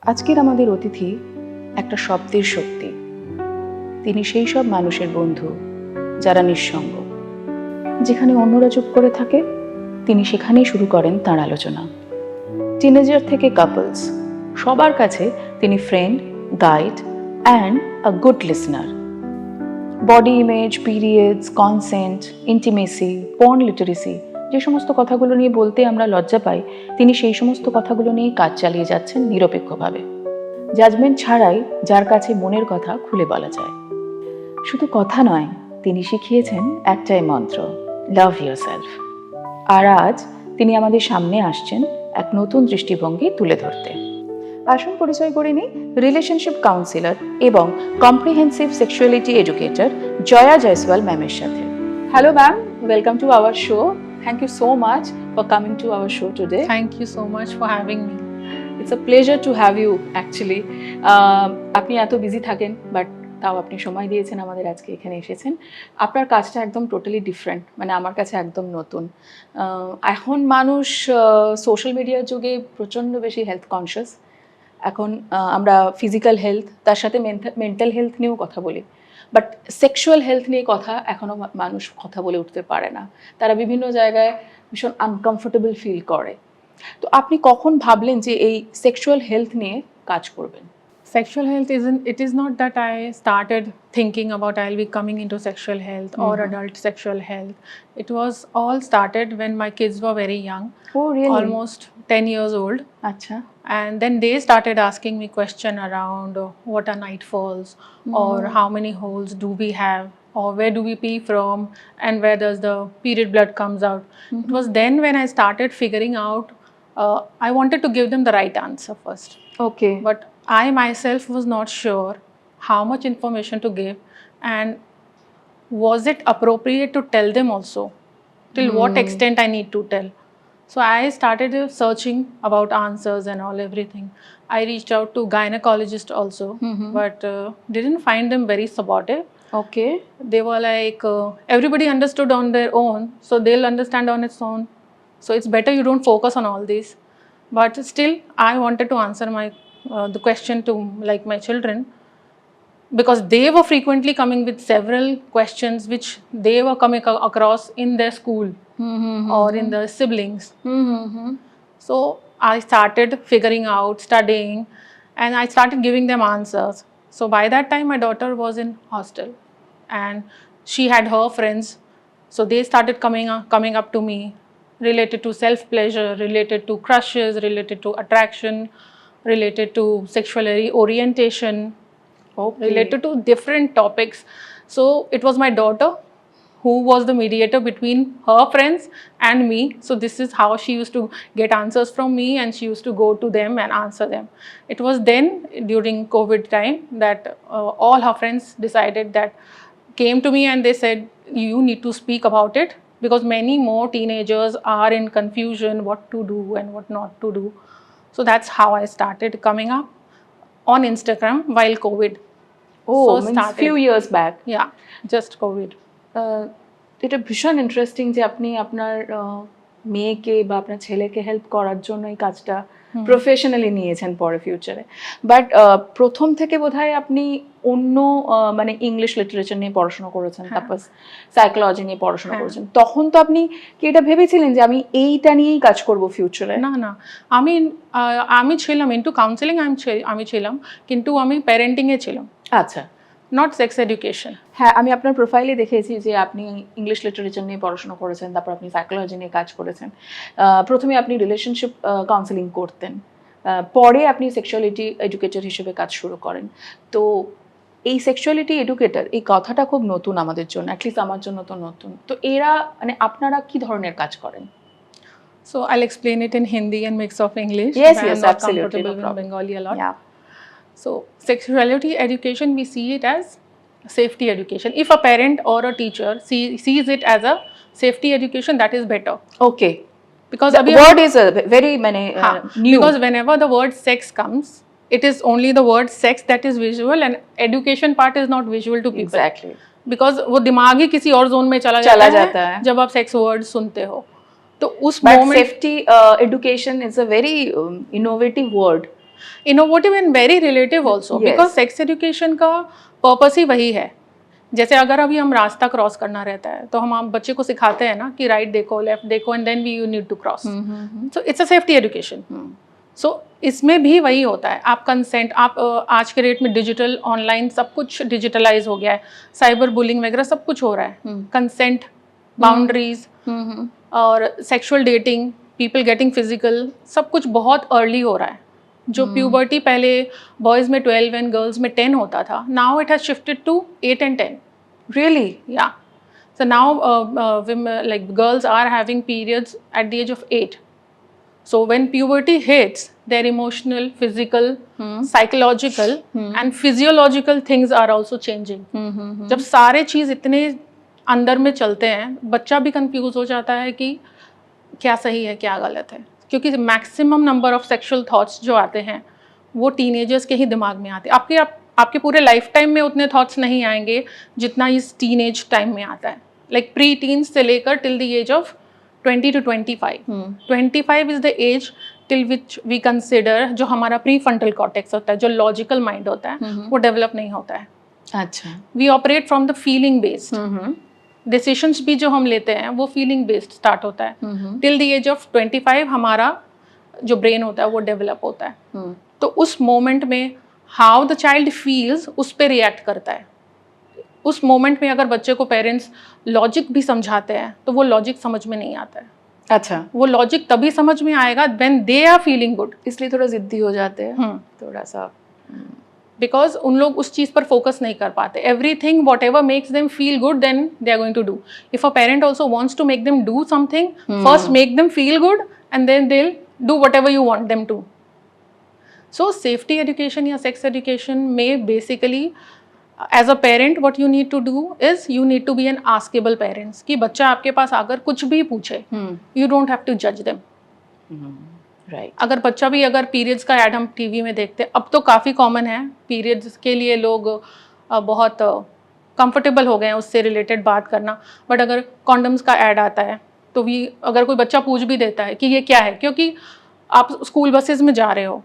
আজকের আমাদের অতিথি একটা শব্দের শক্তি। তিনি সেই সব মানুষের বন্ধু যারা নিঃসঙ্গ। যেখানে অন্যরা চুপ করে থাকে, তিনি সেখানেই শুরু করেন তাঁর আলোচনা। টিনেজার থেকে কাপলস, সবার কাছে তিনি friend, guide and a good listener. Body image, periods, consent, intimacy, porn literacy, যে সমস্ত কথাগুলো নিয়ে বলতে আমরা লজ্জা পাই, তিনি সেই সমস্ত কথাগুলো নিয়ে কাজ চালিয়ে যাচ্ছেন নিরপেক্ষভাবে, জাজমেন্ট ছাড়াই, যার কাছে মনের কথা খুলে বলা যায়। শুধু কথা নয়, তিনি শিখিয়েছেন একটাই মন্ত্র, লাভ ইয়োরসেলফ। আর আজ তিনি আমাদের সামনে আসছেন এক নতুন দৃষ্টিভঙ্গি তুলে ধরতে। আসুন পরিচয় করে নিই রিলেশনশিপ কাউন্সিলর এবং comprehensive sexuality educator Jaya Jaiswal ম্যামের সাথে। Hello ma'am, welcome to our show. Thank you so much for coming to our show today. Thank you so much for having me. It's a pleasure to have you actually. আপনি এত busy থাকেন, but তাও আপনি সময় দিয়েছেন, আমাদের আজকে এখানে এসেছেন। আপনার কাজটা একদম টোটালি ডিফারেন্ট, মানে আমার কাছে একদম নতুন। এখন মানুষ সোশ্যাল মিডিয়ার যুগে প্রচণ্ড বেশি হেলথ কনসিয়াস। এখন আমরা ফিজিক্যাল হেলথ, তার সাথে মেন্টাল হেলথ নিয়েও কথা বলি, বাট সেক্সুয়াল হেলথ নিয়ে কথা এখনও মানুষ কথা বলে উঠতে পারে না। তারা বিভিন্ন জায়গায় ভীষণ আনকমফোর্টেবল ফিল করে। তো আপনি কখন ভাবলেন যে এই সেক্সুয়াল হেলথ নিয়ে কাজ করবেন? Sexual health it is not that I started thinking about I'll be coming into sexual health or adult sexual health. It was all started when my kids were very young. Oh, really? Almost 10 years old. আচ্ছা। And then they started asking me question around what are nightfalls or how many holes do we have or where do we pee from and where does the period blood comes out. It was then when I started figuring out I wanted to give them the right answer first. Okay. But I myself was not sure how much information to give and was it appropriate to tell them also, till what extent I need to tell. So I started searching about answers and all everything. I reached out to gynecologist also, but didn't find them very supportive. Okay. They were like everybody understood on their own, so they'll understand on its own. So it's better you don't focus on all this. But still, I wanted to answer the question to like my children, because they were frequently coming with several questions which they were coming across in their school or in their siblings. So I started figuring out, studying, and I started giving them answers. So by that time, my daughter was in hostel, and she had her friends. So they started coming up to me, related to self pleasure, related to crushes, related to attraction, related to sexual orientation, related to different topics. So it was my daughter who was the mediator between her friends and me. So this is how she used to get answers from me, and she used to go to them and answer them. It was then during COVID time that all her friends decided that, came to me and they said, you need to speak about it, because many more teenagers are in confusion what to do and what not to do. So that's how I started coming up on Instagram while COVID. Oh, means few years back. Yeah, just COVID. এটা ভীষণ interesting যে আপনি আপনার মেয়েকে বা আপনার ছেলেকে help করার জন্য এই কাজটা প্রফেশনালি নিয়েছেন পরে ফিউচারে। বাট প্রথম থেকে বোধহয় আপনি অন্য মানে ইংলিশ লিটারেচার নিয়ে পড়াশোনা করেছেন, তারপর সাইকোলজি নিয়ে পড়াশোনা করেছেন। তখন তো আপনি কি এটা ভেবেছিলেন যে আমি এইটা নিয়েই কাজ করব ফিউচারে? না না, আমি ছিলাম ইনটু কাউন্সেলিং, আমি ছিলাম, কিন্তু আমি প্যারেন্টিংয়ে ছিলাম। আচ্ছা। Not sex education. হ্যাঁ, আমি আপনার প্রোফাইলে দেখেছি যে আপনি ইংলিশ লিটারেচার নিয়ে পড়াশোনা করেছেন, তারপর আপনি সাইকোলজি নিয়ে কাজ করেছেন। প্রথমে আপনি রিলেশনশিপ কাউন্সেলিং করতেন, পরে আপনি সেক্সুয়ালিটি এডুকেটর হিসেবে কাজ শুরু করেন। তো এই সেক্সুয়ালিটি এডুকেটর, এই কথাটা খুব নতুন আমাদের জন্য, অ্যাটলিস্ট আমার জন্য তো নতুন। তো এরা মানে আপনারা কি ধরনের কাজ করেন? So I'll explain it in Hindi and mix of English. Yes, I'm yes, not absolutely, comfortable no in problem. Bengali a lot. Yeah. So sexuality education, we see it as safety education. If a parent or a teacher sees it as a safety education, that is better. Okay. Because The word is a very new. Because whenever the word sex comes, it is only the word sex that is visual, and education part is not visual to people. Exactly. Because वो दिमाग ही किसी और zone में चला जाता है जब आप सेक्स वर्ड सुनते हो। तो उस But moment safety education is a very innovative word. Innovative and very relative also, because sex education का पर्पस ही वही है। जैसे अगर अभी हम रास्ता क्रॉस करना रहता है तो हम बच्चे को सिखाते हैं ना कि राइट देखो, लेफ्ट देखो, and then we you need to cross. So it's a safety education. So इसमें भी वही होता है, आप कंसेंट, आप आज के डेट में डिजिटल ऑनलाइन सब कुछ डिजिटलाइज हो गया है, साइबर बुलिंग वगैरह सब कुछ हो रहा है। कंसेंट, बाउंड्रीज और sexual dating, people getting physical, सब कुछ बहुत अर्ली हो रहा है। जो प्यूबर्टी पहले बॉयज में 12 एंड गर्ल्स में 10 होता था, now it has shifted to 8 and 10. Really? Yeah. So now women, like girls are having periods at the age of 8. So when puberty hits, their emotional, physical, psychological and physiological things are also changing. जब सारे चीज़ इतने अंदर में चलते हैं, बच्चा भी confuse हो जाता है कि क्या सही है क्या गलत है, क्योंकि maximum number of sexual thoughts जो आते हैं वो टीनेजर्स के ही दिमाग में आते हैं। आपके पूरे लाइफ टाइम में उतने थॉट्स नहीं आएंगे जितना इस टीनेज टाइम में आता है। लाइक प्री टीन्स से लेकर till the age of 20 to 25. 25 is the age till which we consider जो हमारा प्री फ्रंटल कॉर्टेक्स होता है, जो लॉजिकल माइंड होता है, वो डेवलप नहीं होता है। अच्छा, we operate from the feeling based. Decisions भी जो हम लेते हैं वो फीलिंग बेस्ड स्टार्ट होता है। टिल द एज ऑफ 25 हमारा जो ब्रेन होता है वो डेवलप होता है। तो उस मोमेंट में हाउ द चाइल्ड फील्स उस पर रिएक्ट करता है। उस मोमेंट में अगर बच्चे को पेरेंट्स लॉजिक भी समझाते हैं तो वो लॉजिक समझ में नहीं आता है। अच्छा, वो लॉजिक तभी समझ में आएगा when they are feeling good. इसलिए थोड़ा जिद्दी हो जाते हैं, थोड़ा सा, बिकॉज उन लोग उस चीज़ पर फोकस नहीं कर पाते। Everything whatever makes them feel good then they are going to do. If a parent also wants to make them do something, first make them feel good and then they do whatever you want them to. So safety education या sex education में basically as a parent what you need to do is you need to be an askable parents, कि बच्चा आपके पास आकर कुछ भी पूछे, you don't have to जज देम। राइट। अगर बच्चा भी, अगर पीरियड्स का ऐड हम टीवी में देखते हैं, अब तो काफ़ी कॉमन है, पीरियड्स के लिए लोग बहुत कंफर्टेबल हो गए हैं उससे रिलेटेड बात करना। बट अगर कॉन्डम्स का ऐड आता है तो भी अगर कोई बच्चा पूछ भी देता है कि ये क्या है, क्योंकि आप स्कूल बसेज में जा रहे हो,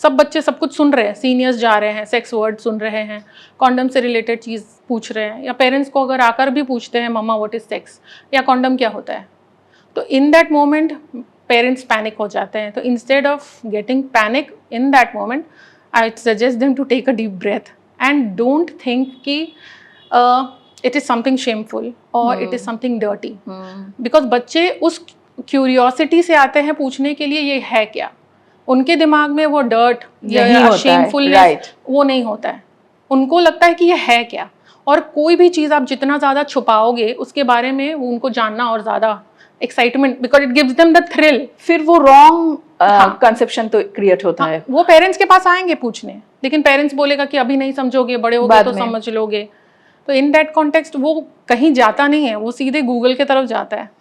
सब बच्चे सब कुछ सुन रहे हैं, सीनियर्स जा रहे हैं, सेक्स वर्ड सुन रहे हैं, कॉन्डम से रिलेटेड चीज़ पूछ रहे हैं, या पेरेंट्स को अगर आकर भी पूछते हैं मम्मा व्हाट इज सेक्स या कॉन्डम क्या होता है, तो in that moment parents panic हो जाते हैं। तो instead of getting panic in that moment, I suggest them to take a deep breath and don't think कि इट इज़ समथिंग शेमफुल और it is something dirty, because बच्चे उस curiosity से आते हैं पूछने के लिए ये है क्या। उनके दिमाग में वो डर्ट या शेमफुलनेस वो नहीं होता है, उनको लगता है कि ये है क्या। और कोई भी चीज़ आप जितना ज़्यादा छुपाओगे उसके बारे में वो उनको जानना और ज़्यादा excitement, because it gives them the thrill. फिर वो रॉन्ग कंसेप्शन तो क्रिएट होता है। वो पेरेंट्स के पास आएंगे पूछने, लेकिन पेरेंट्स बोलेगा कि अभी नहीं समझोगे, बड़े होगे तो समझ लोगे। तो इन दैट कॉन्टेक्स्ट वो कहीं जाता नहीं है, वो सीधे गूगल की तरफ जाता है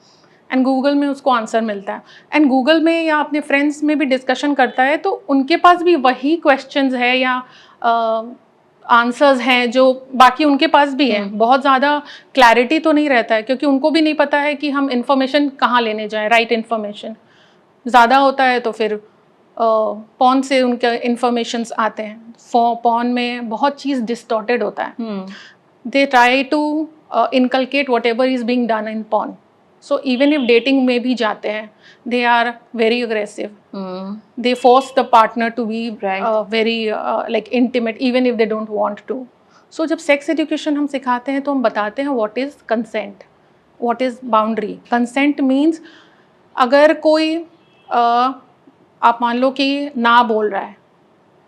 एंड गूगल में उसको आंसर मिलता है। एंड गूगल में या अपने फ्रेंड्स में भी डिस्कशन करता है तो उनके पास भी वही क्वेश्चंस है या आंसर्स हैं जो बाकी उनके पास भी हैं। बहुत ज़्यादा क्लैरिटी तो नहीं रहता है, क्योंकि उनको भी नहीं पता है कि हम इंफॉर्मेशन कहाँ लेने जाएं, राइट इन्फॉर्मेशन। ज़्यादा होता है तो फिर पॉन से उनके इंफॉर्मेशंस आते हैं। पॉन में बहुत चीज़ डिस्टॉर्टेड होता है। They try to inculcate whatever is being done in porn. So even if dating में भी जाते हैं, they are very aggressive. They force the partner to be very like intimate, even if they don't want to. So जब sex education हम सिखाते हैं तो हम बताते हैं what is consent, what is boundary. Consent means अगर कोई आप मान लो कि ना बोल रहा है,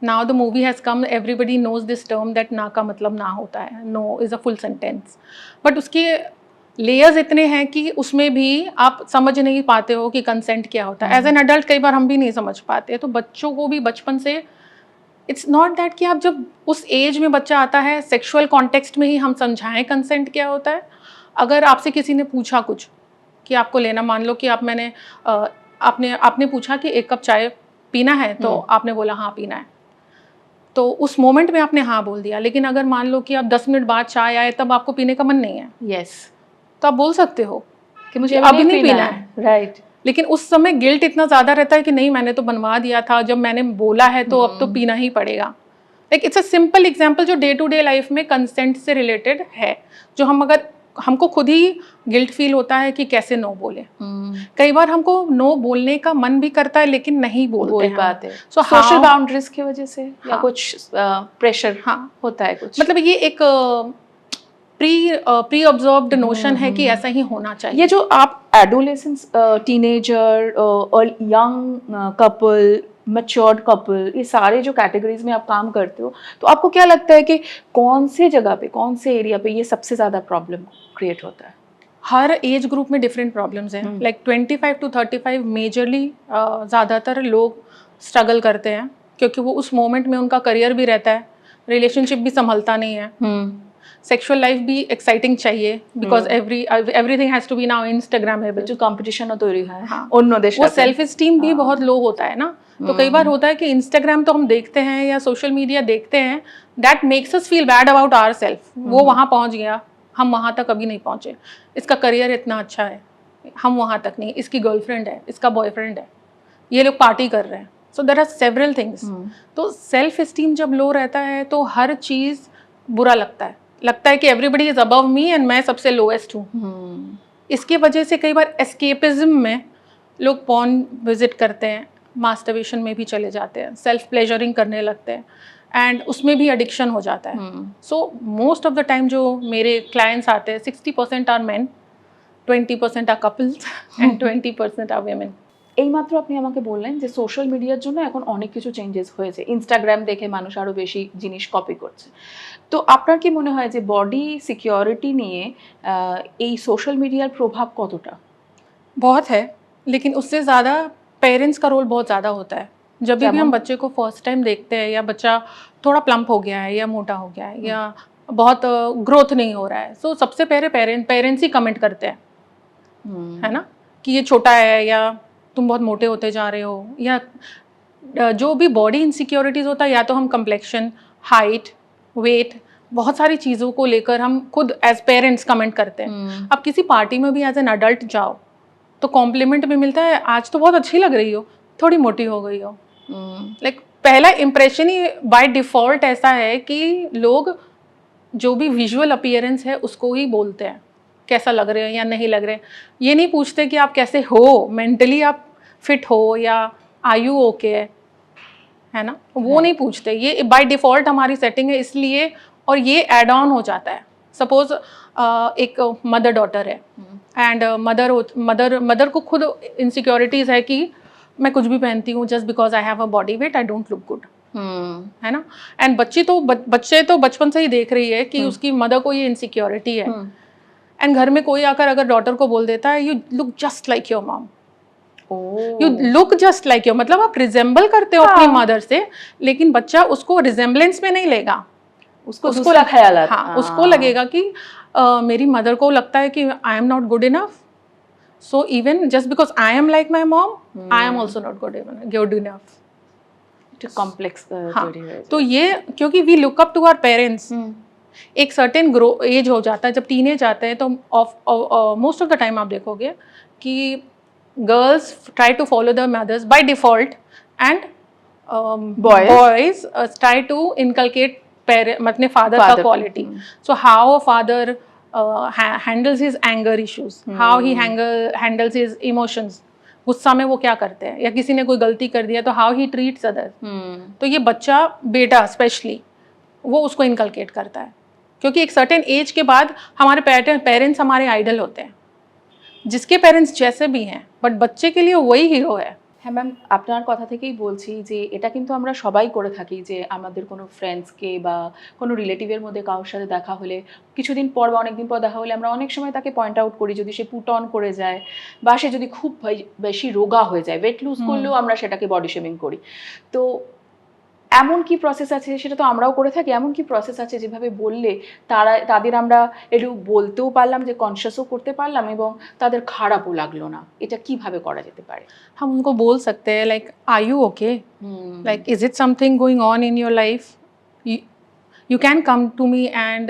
now the movie has come, everybody knows this term that ना का मतलब ना होता है, no is a full sentence. But उसके लेयर्स इतने हैं कि उसमें भी आप समझ नहीं पाते हो कि कंसेंट क्या होता है। एज एन अडल्ट कई बार हम भी नहीं समझ पाते। तो बच्चों को भी बचपन से, इट्स नॉट दैट कि आप जब उस एज में बच्चा आता है सेक्सुअल कॉन्टेक्स्ट में ही हम समझाएं कंसेंट क्या होता है। अगर आपसे किसी ने पूछा कुछ कि आपको लेना, मान लो कि आपने पूछा कि 1 कप चाय पीना है, तो आपने बोला हाँ पीना है, तो उस मोमेंट में आपने हाँ बोल दिया। लेकिन अगर मान लो कि आप 10 मिनट बाद चाय आए तब आपको पीने का मन नहीं है, यस, तो आप बोल सकते हो कि मुझे अभी नहीं पीना है, राइट। लेकिन उस समय गिल्ट इतना ज़्यादा रहता है कि नहीं मैंने तो बनवा दिया था, जब मैंने बोला है तो अब तो पीना ही पड़ेगा। Like it's a simple example जो डे टू डे लाइफ में कंसेंट से रिलेटेड है, जो हम अगर हमको खुद ही गिल्ट फील होता है कि कैसे नो बोले। कई बार हमको नो बोलने का मन भी करता है लेकिन नहीं बोलते हैं। बात है सो सोशल बाउंड्रीज की वजह से या हाँ। कुछ प्रेशर हाँ, होता है कुछ, मतलब ये एक प्री ऑब्जर्व्ड नोशन है कि ऐसा ही होना चाहिए। ये जो आप adolescence, teenager, young couple, matured couple, ये सारे जो कैटेगरीज में आप काम करते हो, तो आपको क्या लगता है कि कौन से जगह पे, कौन से एरिया पे ये सबसे ज़्यादा प्रॉब्लम क्रिएट होता है? हर एज ग्रुप में डिफरेंट प्रॉब्लम्स हैं। लाइक 25 to 35 मेजरली ज़्यादातर लोग स्ट्रगल करते हैं, क्योंकि वो उस मोमेंट में उनका करियर भी रहता है, रिलेशनशिप भी संभलता नहीं है, सेक्सुअल लाइफ भी एक्साइटिंग चाहिए, because everything has to be now instagrammable. जो कंपटीशन तो रही है हाँ, वो सेल्फ स्टीम भी बहुत लो होता है ना। तो कई बार होता है कि इंस्टाग्राम तो हम देखते हैं या सोशल मीडिया देखते हैं, that makes us feel bad about our self. वो वहाँ पहुँच गया, हम वहाँ तक अभी नहीं पहुँचे। इसका करियर इतना अच्छा है, हम वहाँ तक नहीं। इसकी गर्लफ्रेंड है, इसका बॉयफ्रेंड है, ये लोग पार्टी कर रहे हैं। So there are several things. तो सेल्फ स्टीम जब लो रहता है तो हर चीज़ बुरा लगता है कि everybody is above me and मैं सबसे लोएस्ट हूँ। इसकी वजह से कई बार एस्केपिज्म में लोग पॉर्न विजिट करते हैं, मास्टरबेशन में भी चले जाते हैं, सेल्फ प्लेजरिंग करने लगते हैं, एंड उसमें भी एडिक्शन हो जाता है। So most of the time जो मेरे क्लाइंट्स आते हैं, 60% are men, 20% are couples and 20% are women। এইমাত্র আপনি আমাকে বললেন যে সোশ্যাল মিডিয়ার জন্য এখন অনেক কিছু চেঞ্জেস হয়েছে, ইনস্টাগ্রাম দেখে মানুষ আরো বেশি জিনিস কপি করছে। তো আপনার কি মনে হয় যে বডি সিকিউরিটি নিয়ে এই সোশ্যাল মিডিয়ার প্রভাব কতটা? बहुत है, लेकिन उससे ज़्यादा पेरेंट्स का रोल बहुत ज़्यादा होता है। जब भी हम बच्चे को फर्स्ट टाइम देखते हैं, या बच्चा थोड़ा प्लम्प हो गया है या मोटा हो गया है या बहुत ग्रोथ नहीं हो रहा है, सो सबसे पहले पेरेंट्स ही कमेंट करते हैं, है ना, कि ये छोटा है या तुम बहुत मोटे होते जा रहे हो, या जो भी बॉडी इनसिक्योरिटीज़ होता है, या तो हम कम्प्लेक्शन, हाइट, वेट, बहुत सारी चीज़ों को लेकर हम खुद एज पेरेंट्स कमेंट करते हैं। अब किसी पार्टी में भी एज एन अडल्ट जाओ तो कॉम्प्लीमेंट भी मिलता है, आज तो बहुत अच्छी लग रही हो, थोड़ी मोटी हो गई हो। लाइक पहला इम्प्रेशन ही बाय डिफ़ॉल्ट ऐसा है कि लोग जो भी विजुअल अपीयरेंस है उसको ही बोलते हैं, कैसा लग रहे हैं या नहीं लग रहे हैं। ये नहीं पूछते कि आप कैसे हो, मेंटली आप फिट हो या आर यू ओके, है ना, वो नहीं पूछते। ये बाय डिफ़ॉल्ट हमारी सेटिंग है, इसलिए, और ये एड ऑन हो जाता है। सपोज एक मदर डॉटर है, एंड मदर को खुद इनसिक्योरिटीज़ है कि मैं कुछ भी पहनती हूँ just because I have a body weight, I don't look good, है ना। एंड बच्चे तो बचपन से ही देख रही है कि उसकी मदर को ये इनसिक्योरिटी है, एंड घर में कोई आकर अगर डॉटर को बोल देता है you look just like your mom, you look just like your, मतलब आप रिजेंबल करते हो अपनी मदर से, लेकिन बच्चा उसको रिजेंबलेंस में नहीं लेगा, उसको ख्याल आता है। हाँ, उसको लगेगा कि मेरी मदर को लगता है कि I am not good enough, so even just because I am like my mom, I am also not good enough. Complex. हाँ, तो ये क्योंकि we look up to our parents, एक सर्टेन एज हो जाता है, जब टीनेज आते हैं तो मोस्ट ऑफ द टाइम आप देखोगे कि girls try to follow the mothers by default, and boys try to inculcate अपने फादर का quality. So how a father handles his anger issues, how he handles his emotions, गुस्सा में वो क्या करते हैं, या किसी ने कोई गलती कर दिया तो हाउ ही ट्रीट्स अदर। तो ये बच्चा, बेटा स्पेशली, वो उसको इनकलकेट करता है, क्योंकि एक सर्टेन एज के बाद हमारे पेरेंट्स हमारे आइडल होते हैं, जिसके पेरेंट्स जैसे भी हैं, बट बच्चे के लिए वही हीरो है। হ্যাঁ ম্যাম, আপনার কথা থেকেই বলছি যে এটা কিন্তু আমরা সবাই করে থাকি, যে আমাদের কোনো ফ্রেন্ডসকে বা কোনো রিলেটিভের মধ্যে কারোর সাথে দেখা হলে কিছুদিন পর বা অনেকদিন পর দেখা হলে আমরা অনেক সময় তাকে পয়েন্ট আউট করি, যদি সে পুট অন করে যায় বা সে যদি খুব বেশি রোগা হয়ে যায়, ওয়েট লুজ করলেও আমরা সেটাকে বডি শেমিং করি। তো এমন কি প্রসেস আছে, সেটা তো আমরাও করে থাকি, এমন কি প্রসেস আছে যেভাবে বললে তাদের আমরা একটু বলতেও পারলাম, যে কনসিয়াসও করতে পারলাম, এবং তাদের খারাপও লাগলো না? এটা কিভাবে করা যেতে পারে? हम उनको बोल सकते हैं like are you okay, like is it something going on in your life, you can come to me and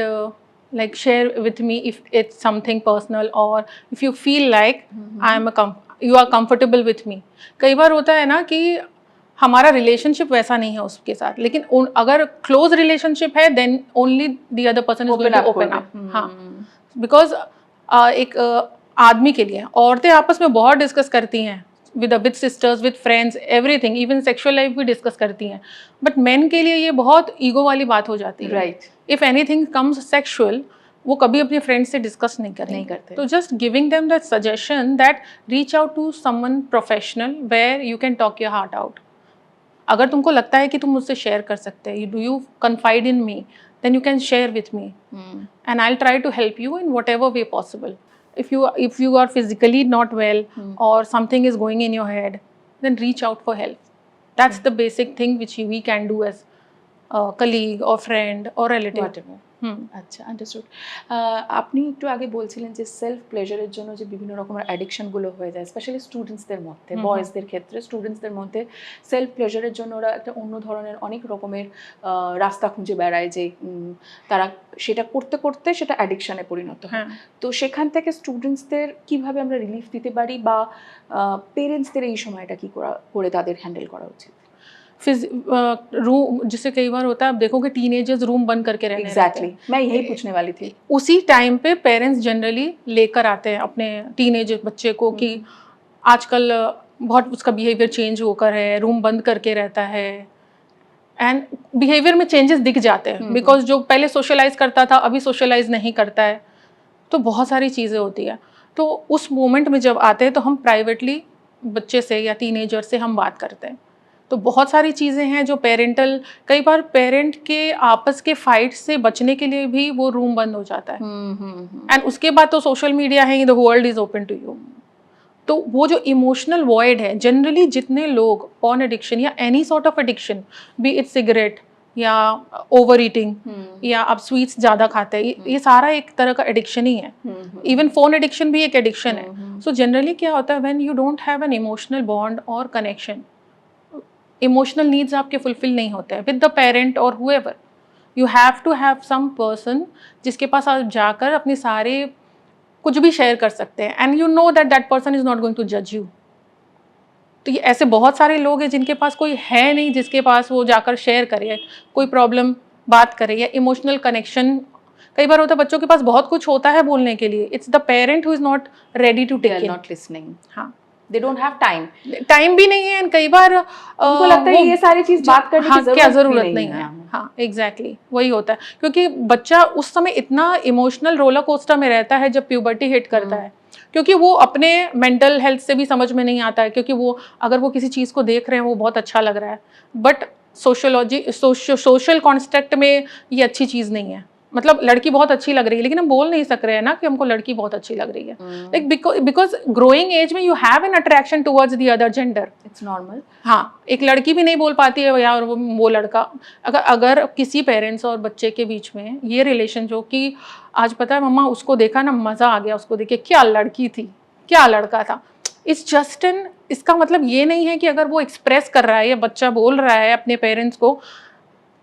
like share with me if it's something personal, or if you feel like I am you are comfortable with me. कई बार होता है ना कि हमारा relationship वैसा नहीं है उसके साथ, लेकिन अगर क्लोज रिलेशनशिप है then only the other person is going to open up. हाँ, बिकॉज एक आदमी के लिए औरतें आपस में बहुत डिस्कस करती हैं with sisters, with friends, everything, even sexual life भी डिस्कस करती हैं, बट मेन के लिए ये बहुत ईगो वाली बात हो जाती है। Right. If anything comes sexual, वो कभी अपने फ्रेंड से डिस्कस नहीं करते। तो just giving them that suggestion that reach out to someone professional where you can talk your heart out. अगर तुमको लगता है कि तुम मुझसे शेयर कर सकते हैं, do you confide in me, then you can share with me, and I'll try to help you in whatever way possible. If you are physically not well, or something is going in your head, then reach out for help. That's the basic thing which we can do as a colleague or friend or relative. Whatever. আচ্ছা, understood. আপনি একটু আগে বলছিলেন যে self প্লেজারের জন্য যে বিভিন্ন রকমের অ্যাডিকশনগুলো হয়ে যায়, স্পেশালি স্টুডেন্টসদের মধ্যে, বয়েজদের ক্ষেত্রে স্টুডেন্টসদের মধ্যে সেলফ প্লেজারের জন্য ওরা একটা অন্য ধরনের অনেক রকমের রাস্তা খুঁজে বেড়ায়, যে তারা সেটা করতে করতে সেটা অ্যাডিকশনে পরিণত হয়। তো সেখান থেকে স্টুডেন্টসদের কিভাবে আমরা রিলিফ দিতে পারি, বা পেরেন্টসদের এই সময়টা কি করে তাদের হ্যান্ডেল করা उचित? रूम, जिससे कई बार होता है, आप देखोगे टीनेजर्स रूम बंद करके रहने एग्जैक्टली मैं यही पूछने वाली थी। उसी टाइम पे पेरेंट्स जनरली लेकर आते हैं अपने टीनेजर बच्चे को कि आजकल बहुत उसका बिहेवियर चेंज होकर है, रूम बंद करके रहता है, एंड बिहेवियर में चेंजेस दिख जाते हैं बिकॉज जो पहले सोशलाइज करता था अभी सोशलाइज नहीं करता है, तो बहुत सारी चीज़ें होती है। तो उस मोमेंट में जब आते हैं तो हम प्राइवेटली बच्चे से या टीनेजर से हम बात करते हैं। तो बहुत सारी चीज़ें हैं जो पेरेंटल, कई बार पेरेंट के आपस के फाइट से बचने के लिए भी वो रूम बंद हो जाता है, एंड उसके बाद तो सोशल मीडिया है, the world is open to you. तो वो जो इमोशनल वॉइड है, जनरली जितने लोग पॉर्न एडिक्शन या any sort of addiction, be it cigarette या ओवर ईटिंग या आप स्वीट्स ज़्यादा खाते हैं, ये सारा एक तरह का एडिक्शन ही है। इवन फोन एडिक्शन भी एक एडिक्शन है। सो जनरली क्या होता है, when you don't have an emotional bond और कनेक्शन, इमोशनल नीड्स आपके फुलफिल नहीं होते हैं विद द पेरेंट और whoever, you have to have some person जिसके पास आप जाकर अपने सारे कुछ भी शेयर कर सकते हैं, and you know that that person is not going to जज यू। तो ये ऐसे बहुत सारे लोग हैं जिनके पास कोई है नहीं जिसके पास वो जाकर शेयर करे, कोई प्रॉब्लम बात करे या इमोशनल कनेक्शन। कई बार होता है बच्चों के पास बहुत कुछ होता है बोलने के लिए, it's the parent who is not ready to take it, not listening. हाँ, दे डोंट हैव टाइम भी नहीं है, कई बार उनको लगता है ये सारी चीज बात करने की क्या जरूरत नहीं है। हाँ, एग्जैक्टली वही होता है, क्योंकि बच्चा उस समय इतना इमोशनल रोलर कोस्टर में रहता है जब प्यूबर्टी हिट करता है, क्योंकि वो अपने मेंटल हेल्थ से भी समझ में नहीं आता है, क्योंकि वो अगर वो किसी चीज़ को देख रहे हैं वो बहुत अच्छा लग रहा है, बट सोशल कॉन्स्ट्रक्ट में ये अच्छी चीज़ नहीं है। मतलब लड़की बहुत अच्छी लग रही है, लेकिन हम बोल नहीं सक रहे हैं ना कि हमको लड़की बहुत अच्छी लग रही है, लाइक बिकॉज ग्रोइंग एज में you have an attraction towards the other gender, it's normal. हाँ, एक लड़की भी नहीं बोल पाती है यार वो लड़का। अगर किसी पेरेंट्स और बच्चे के बीच में ये रिलेशन, जो कि आज पता है मम्मा उसको देखा ना मज़ा आ गया, उसको देखे क्या लड़की थी क्या लड़का था, इट्स जस्ट एन, इसका मतलब ये नहीं है कि अगर वो एक्सप्रेस कर रहा है या बच्चा बोल रहा है अपने पेरेंट्स को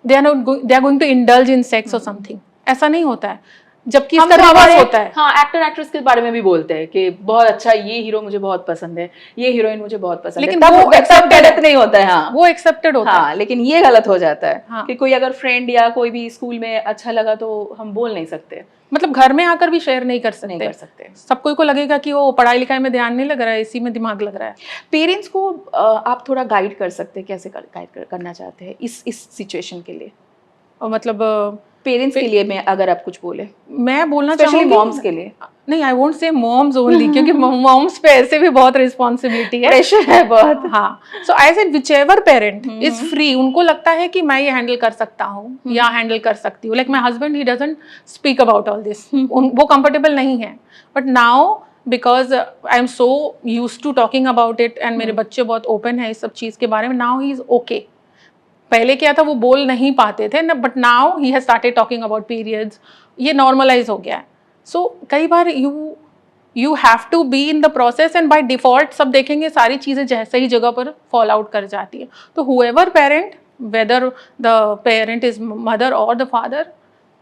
they are going to indulge in sex और समथिंग, ऐसा नहीं होता है। जबकि इसका रिवर्स होता है। हाँ, एक्टर एक्ट्रेस के बारे में भी बोलते हैं कि बहुत अच्छा, ये हीरो मुझे बहुत पसंद है, ये हीरोइन मुझे बहुत पसंद है, लेकिन वो एक्सेप्टेड नहीं होता है। हाँ, वो एक्सेप्टेड होता है, लेकिन ये गलत हो जाता है। हाँ, कि कोई अगर फ्रेंड या कोई भी स्कूल में अच्छा लगा तो हम बोल नहीं सकते, मतलब घर में आकर भी शेयर नहीं कर सकते। सब कोई को लगेगा कि वो पढ़ाई लिखाई में ध्यान नहीं लग रहा है, इसी में दिमाग लग रहा है। पेरेंट्स को आप थोड़ा गाइड कर सकते हैं, कैसे गाइड करना चाहते हैं इस सिचुएशन के लिए, और मतलब पेरेंट्स के लिए मैं अगर आप कुछ बोले, मैं बोलना चाहूँगी मॉम्स के लिए, नहीं I won't say moms only, क्योंकि मॉम्स पे ऐसे भी बहुत रिस्पॉन्सिबिलिटी है, प्रेशर है बहुत। हाँ, so I said whichever parent is free, उनको लगता है कि मैं ये हैंडल कर सकता हूँ या हैंडल कर सकती हूँ, like my husband he doesn't speak about all this, वो कंफर्टेबल नहीं है, but now because I am so used to talking about it, and मेरे बच्चे बहुत ओपन है इस सब चीज़ के बारे में, नाउ ही इज ओके। पहले क्या था, वो बोल नहीं पाते थे ना, but now he has started talking about periods, ये नॉर्मलाइज हो गया है। सो कई बार you have to be in the process, and by default सब देखेंगे सारी चीज़ें जैसे ही जगह पर फॉल आउट कर जाती है। तो whoever parent, whether the parent is mother और द फादर,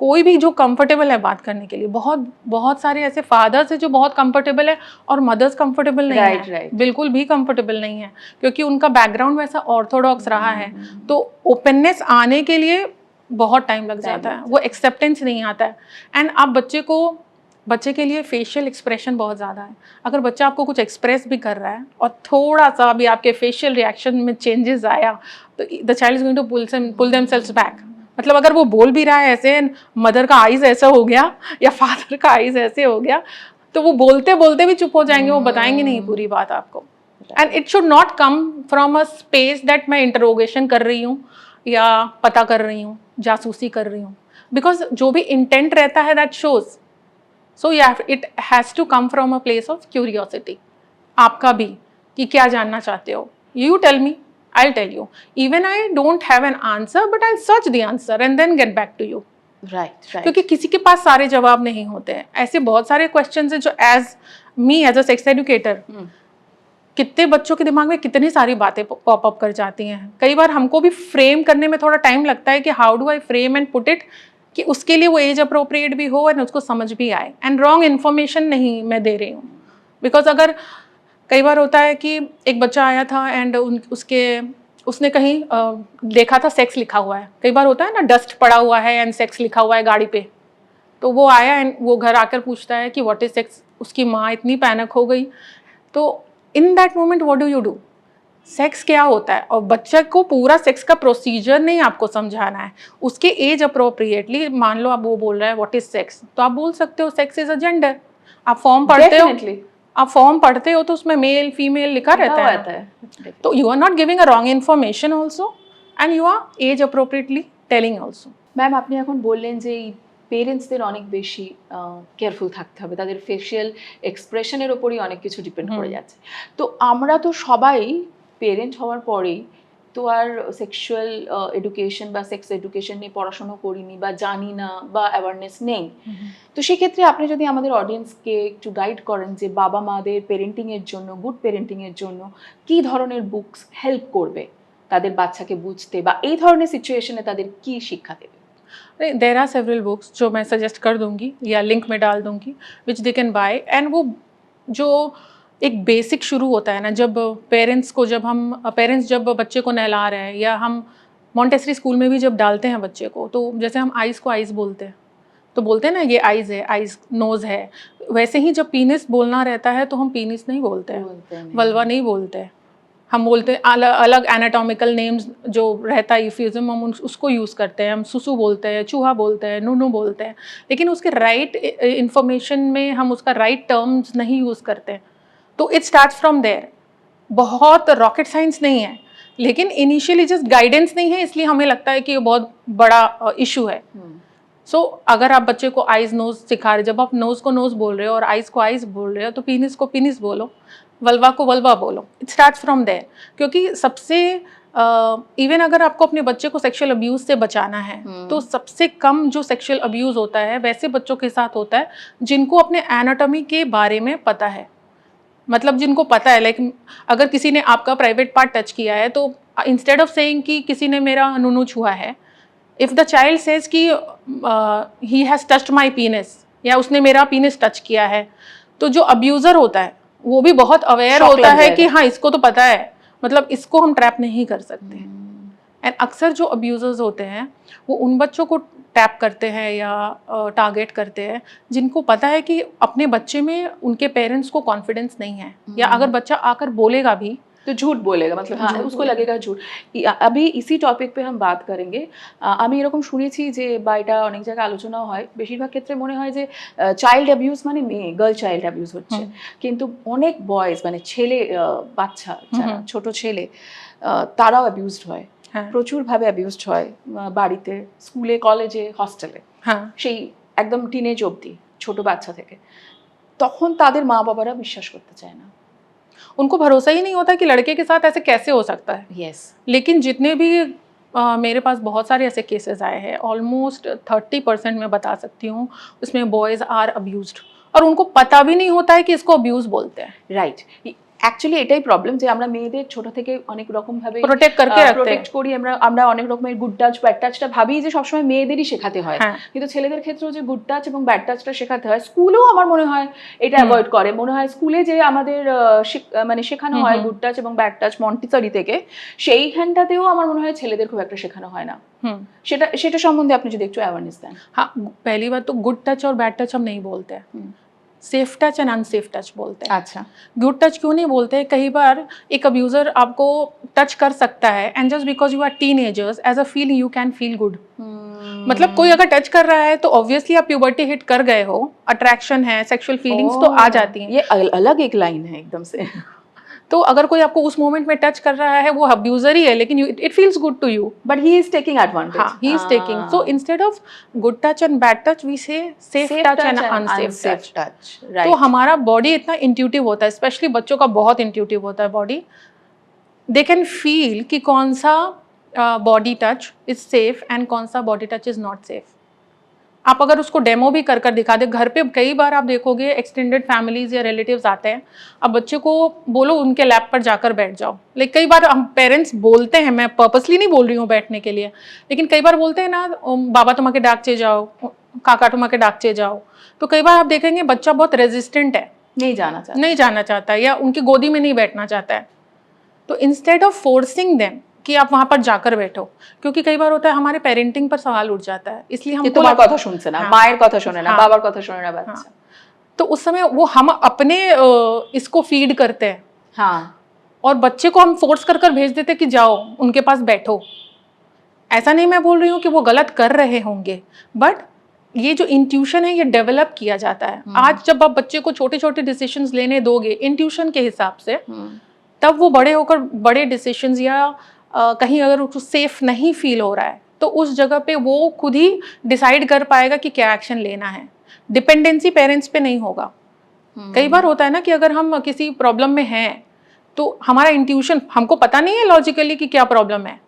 कोई भी जो कंफर्टेबल है बात करने के लिए, बहुत बहुत सारे ऐसे फादर्स हैं जो बहुत कंफर्टेबल है और मदर्स कंफर्टेबल नहीं है, right. बिल्कुल भी कंफर्टेबल नहीं है, क्योंकि उनका बैकग्राउंड वैसा ऑर्थोडॉक्स रहा है। तो ओपननेस आने के लिए बहुत टाइम लग जाता है, वो एक्सेप्टेंस नहीं आता है। एंड आप बच्चे के लिए फेशियल एक्सप्रेशन बहुत ज़्यादा है। अगर बच्चा आपको कुछ एक्सप्रेस भी कर रहा है और थोड़ा सा भी आपके फेशियल रिएक्शन में चेंजेस आया तो the child is going to pull themselves back. मतलब अगर वो बोल भी रहा है ऐसे, मदर का आइज ऐसा हो गया या फादर का आइज ऐसे हो गया, तो वो बोलते बोलते भी चुप हो जाएंगे, वो बताएंगे नहीं पूरी बात आपको। And it should not come from a space that मैं इंटरोगेशन कर रही हूँ या पता कर रही हूँ, जासूसी कर रही हूँ, बिकॉज जो भी इंटेंट रहता है that shows. So it has to come from a place of curiosity, आपका भी, कि क्या जानना चाहते हो। You tell me, I'll tell you. Even I don't have an answer, but I'll search the answer and then get back to you. Right. क्योंकि किसी के पास सारे जवाब नहीं होते हैं। ऐसे बहुत सारे क्वेश्चंस हैं जो एज अ सेक्स एजुकेटर, कितने बच्चों के दिमाग में कितनी सारी बातें पॉप अप कर जाती हैं। कई बार हमको भी फ्रेम करने में थोड़ा टाइम लगता है कि how do I frame and put it, कि उसके लिए वो एज अप्रोप्रिएट भी हो और उसको समझ भी आए, एंड रॉन्ग इन्फॉर्मेशन नहीं मैं दे रही हूँ। बिकॉज अगर कई बार होता है कि एक बच्चा आया था एंड उसने कहीं देखा था सेक्स लिखा हुआ है, कई बार होता है ना डस्ट पड़ा हुआ है एंड सेक्स लिखा हुआ है गाड़ी पे, तो वो आया एंड वो घर आकर पूछता है कि व्हाट इज सेक्स। उसकी माँ इतनी पैनिक हो गई। तो in that moment what do you do, sex क्या होता है, और बच्चे को पूरा सेक्स का प्रोसीजर नहीं आपको समझाना है, उसके एज अप्रोप्रिएटली। मान लो आप वो बोल रहा है व्हाट इज सेक्स, तो आप बोल सकते हो सेक्स इज अ जेंडर। आप फॉर्म पढ़ते हो, आप फॉर्म पढ़ते हो तो उसमें मेल फीमेल लिखा रहता है। तो you are not giving a wrong information also and you are age appropriately telling also. Ma'am, আপনি এখন বললেন যে এই পেরেন্টসদের অনেক বেশি কেয়ারফুল থাকতে হবে, তাদের ফেশিয়াল এক্সপ্রেশনের ওপরই অনেক কিছু ডিপেন্ড করে যাচ্ছে। তো আমরা তো সবাই পেরেন্ট হওয়ার পরেই তো আর সেক্সুয়াল এডুকেশন বা সেক্স এডুকেশন নিয়ে পড়াশোনা করিনি বা জানি না বা অ্যাওয়ারনেস নেই। তো সেক্ষেত্রে আপনি যদি আমাদের অডিয়েন্সকে একটু গাইড করেন যে বাবা মাদের পেরেন্টিংয়ের জন্য, গুড পেরেন্টিংয়ের জন্য কী ধরনের বুকস হেল্প করবে তাদের বাচ্চাকে বুঝতে, বা এই ধরনের সিচুয়েশনে তাদের কী শিক্ষা দেবে? देर आर सेवरल बुक्स जो मैं सजेस्ट कर दूंगी या लिंक में डाल दूंगी विच दे कैन बाय। एंड वो जो एक बेसिक शुरू होता है ना, जब पेरेंट्स जब बच्चे को नहला रहे हैं, या हम मॉन्टेसरी स्कूल में भी जब डालते हैं बच्चे को, तो जैसे हम आइज़ को आइज़ बोलते हैं, तो बोलते हैं ना ये आइज़ है, आइज़ नोज़ है, वैसे ही जब पीनिस बोलना रहता है तो हम पीनिस नहीं बोलते हैं, वल्वा नहीं बोलते हैं, हम बोलते हैं अलग एनाटॉमिकल नेम्स जो रहता है यूफिज्म, हम उसको यूज़ करते हैं। हम सुसु बोलते हैं, चूहा बोलते हैं, नूनू बोलते हैं, लेकिन उसके राइट इन्फॉर्मेशन में हम उसका राइट टर्म्स नहीं यूज़ करते। तो इट स्टार्ट्स फ्रॉम देयर। बहुत रॉकेट साइंस नहीं है, लेकिन इनिशियली जस्ट गाइडेंस नहीं है, इसलिए हमें लगता है कि ये बहुत बड़ा इशू है। सो अगर आप बच्चे को आइज़ नोज़ सिखा रहे, जब आप नोज़ को नोज़ बोल रहे हो और आइज़ को आइज़ बोल रहे हो, तो पीनिस को पीनिस बोलो, वल्वा को वल्वा बोलो। It starts from there. क्योंकि सबसे इवन अगर आपको अपने बच्चे को सेक्सुअल अब्यूज़ से बचाना है, तो सबसे कम जो सेक्सुअल अब्यूज़ होता है वैसे बच्चों के साथ होता है जिनको अपने एनाटॉमी के बारे में पता है। मतलब जिनको पता है, लाइक अगर किसी ने आपका प्राइवेट पार्ट टच किया है, तो इंस्टेड ऑफ सेइंग कि किसी ने मेरा नूनू छुआ है, इफ़ द चाइल्ड सेज कि he has touched my penis, या उसने मेरा पीनिस टच किया है, तो जो अब्यूज़र होता है वो भी बहुत अवेयर होता है कि हाँ इसको तो पता है, मतलब इसको हम ट्रैप नहीं कर सकते। एंड अक्सर जो अब्यूज़र्स होते हैं वो उन बच्चों को टैप करते हैं या टारगेट करते हैं जिनको पता है कि अपने बच्चे में उनके पेरेंट्स को कॉन्फिडेंस नहीं है, या अगर बच्चा आकर बोलेगा भी तो झूठ बोलेगा, मतलब हाँ उसको लगेगा झूठ। अभी इसी टपिक पे हम बात करेंगे। আমি এরকম শুনেছি যে বা এটা অনেক জায়গায় আলোচনাও হয়, বেশিরভাগ ক্ষেত্রে মনে হয় যে চাইল্ড অ্যাবিউজ মানে মেয়ে, গার্ল চাইল্ড অ্যাবিউজ হচ্ছে, কিন্তু অনেক বয়েজ মানে ছেলে বাচ্চা যারা ছোট ছেলে তারাও অ্যাবিউজড হয়, প্রচুরভাবে অ্যাবিউজড হয় বাড়িতে, স্কুলে, কলেজে, হস্টেলে, সেই একদম টিনেজ অবধি ছোট বাচ্চা থেকে। তখন তাদের মা বাবারা বিশ্বাস করতে চায় না, उनको भरोसा ही नहीं होता कि लड़के के साथ ऐसे कैसे हो सकता है। यस। लेकिन जितने भी मेरे पास बहुत सारे ऐसे केसेस आए हैं, ऑलमोस्ट 30% मैं बता सकती हूँ उसमें बॉयज़ आर अब्यूज्ड, और उनको पता भी नहीं होता है कि इसको अब्यूज़ बोलते हैं। राइट। অ্যাকচুয়ালি এটাই প্রবলেম যে আমরা মেয়েদের ছোট থেকে অনেক রকম ভাবে Protect करके रखते हैं। প্রোটেক্ট করি, আমরা অনেক রকমের গুড টাচ ব্যাড টাচটা ভাবি যে সবসময় মেয়েদেরই শেখাতে হয়, হ্যাঁ। কিন্তু ছেলেদের ক্ষেত্রেও যে গুড টাচ এবং ব্যাড টাচটা শেখাতে হয়, স্কুলেও আমার মনে হয় এটা অ্যাভয়েড করে। মনে হয় স্কুলে যে আমাদের মানে শেখানো হয় গুড টাচ এবং ব্যাড টাচ মন্টিসরি থেকে, সেইখানটাতেও আমার মনে হয় ছেলেদের খুব একটা শেখানো হয় না। সেটা সম্বন্ধে আপনি যদি একটু অ্যাওয়ারনেস দেন। हाँ, पहली बात तो गुड टच और बैड टच हम नहीं बोलते हैं, safe touch and unsafe touch बोलते हैं। আচ্ছা, गुड टच क्यों नहीं बोलते? कई बार एक अब्यूजर आपको टच कर सकता है and just because you are teenagers as a feel you can feel good. मतलब कोई अगर टच कर रहा है तो ऑब्वियसली आप प्यूबर्टी हिट कर गए हो, अट्रैक्शन है, सेक्सुअल फीलिंग्स तो आ जाती हैं। ये अलग एक लाइन है एकदम से। तो अगर कोई आपको उस मोमेंट में टच कर रहा है वो अब्यूजर ही है, लेकिन it feels good to you, but he is taking advantage. हाँ, he is taking. So instead of good touch and bad touch, we say safe touch and unsafe touch. Right. तो हमारा बॉडी इतना intuitive होता है, specially बच्चों का बहुत intuitive होता है बॉडी। दे कैन फील कि कौन सा body touch is safe and कौन सा body touch is not safe. आप अगर उसको डेमो भी कर दिखा दे घर पे, कई बार आप देखोगे एक्सटेंडेड फैमिलीज या रिलेटिव्स आते हैं, अब बच्चे को बोलो उनके लैप पर जाकर बैठ जाओ। लाइक कई बार हम पेरेंट्स बोलते हैं, मैं पर्पसली नहीं बोल रही हूँ बैठने के लिए, लेकिन कई बार बोलते हैं ना बाबा तुम्हारे डाकचे जाओ, काका तुम्हारे डाकचे जाओ, तो कई बार आप देखेंगे बच्चा बहुत रेजिस्टेंट है, नहीं जाना चाहता है या उनकी गोदी में नहीं बैठना चाहता है। तो इंस्टेड ऑफ फोर्सिंग देम कि आप वहां पर जाकर बैठो, क्योंकि कई बार होता है हमारे पेरेंटिंग पर सवाल उठ जाता है, इसलिए हम তোমার কথা শুনছে না, মায়ের কথা শোনে না, বাবার কথা শোনে না বাচ্চা। तो उस समय वो हम अपने इसको फीड करते हैं, हाँ, और बच्चे को हम फोर्स कर भेज देते कि जाओ उनके पास बैठो। ऐसा नहीं मैं बोल रही हूँ कि वो गलत कर रहे होंगे, बट ये जो इंट्यूशन है ये डेवलप किया जाता है। आज जब आप बच्चे को छोटे छोटे डिसीजंस लेने दोगे इंट्यूशन के हिसाब से, तब वो बड़े होकर बड़े डिसीजंस या कहीं अगर उसको सेफ नहीं फील हो रहा है तो उस जगह पे वो खुद ही डिसाइड कर पाएगा कि क्या एक्शन लेना है। डिपेंडेंसी पेरेंट्स पे नहीं होगा। कई बार होता है ना कि अगर हम किसी प्रॉब्लम में हैं तो हमारा इंट्यूशन, हमको पता नहीं है लॉजिकली कि क्या प्रॉब्लम है,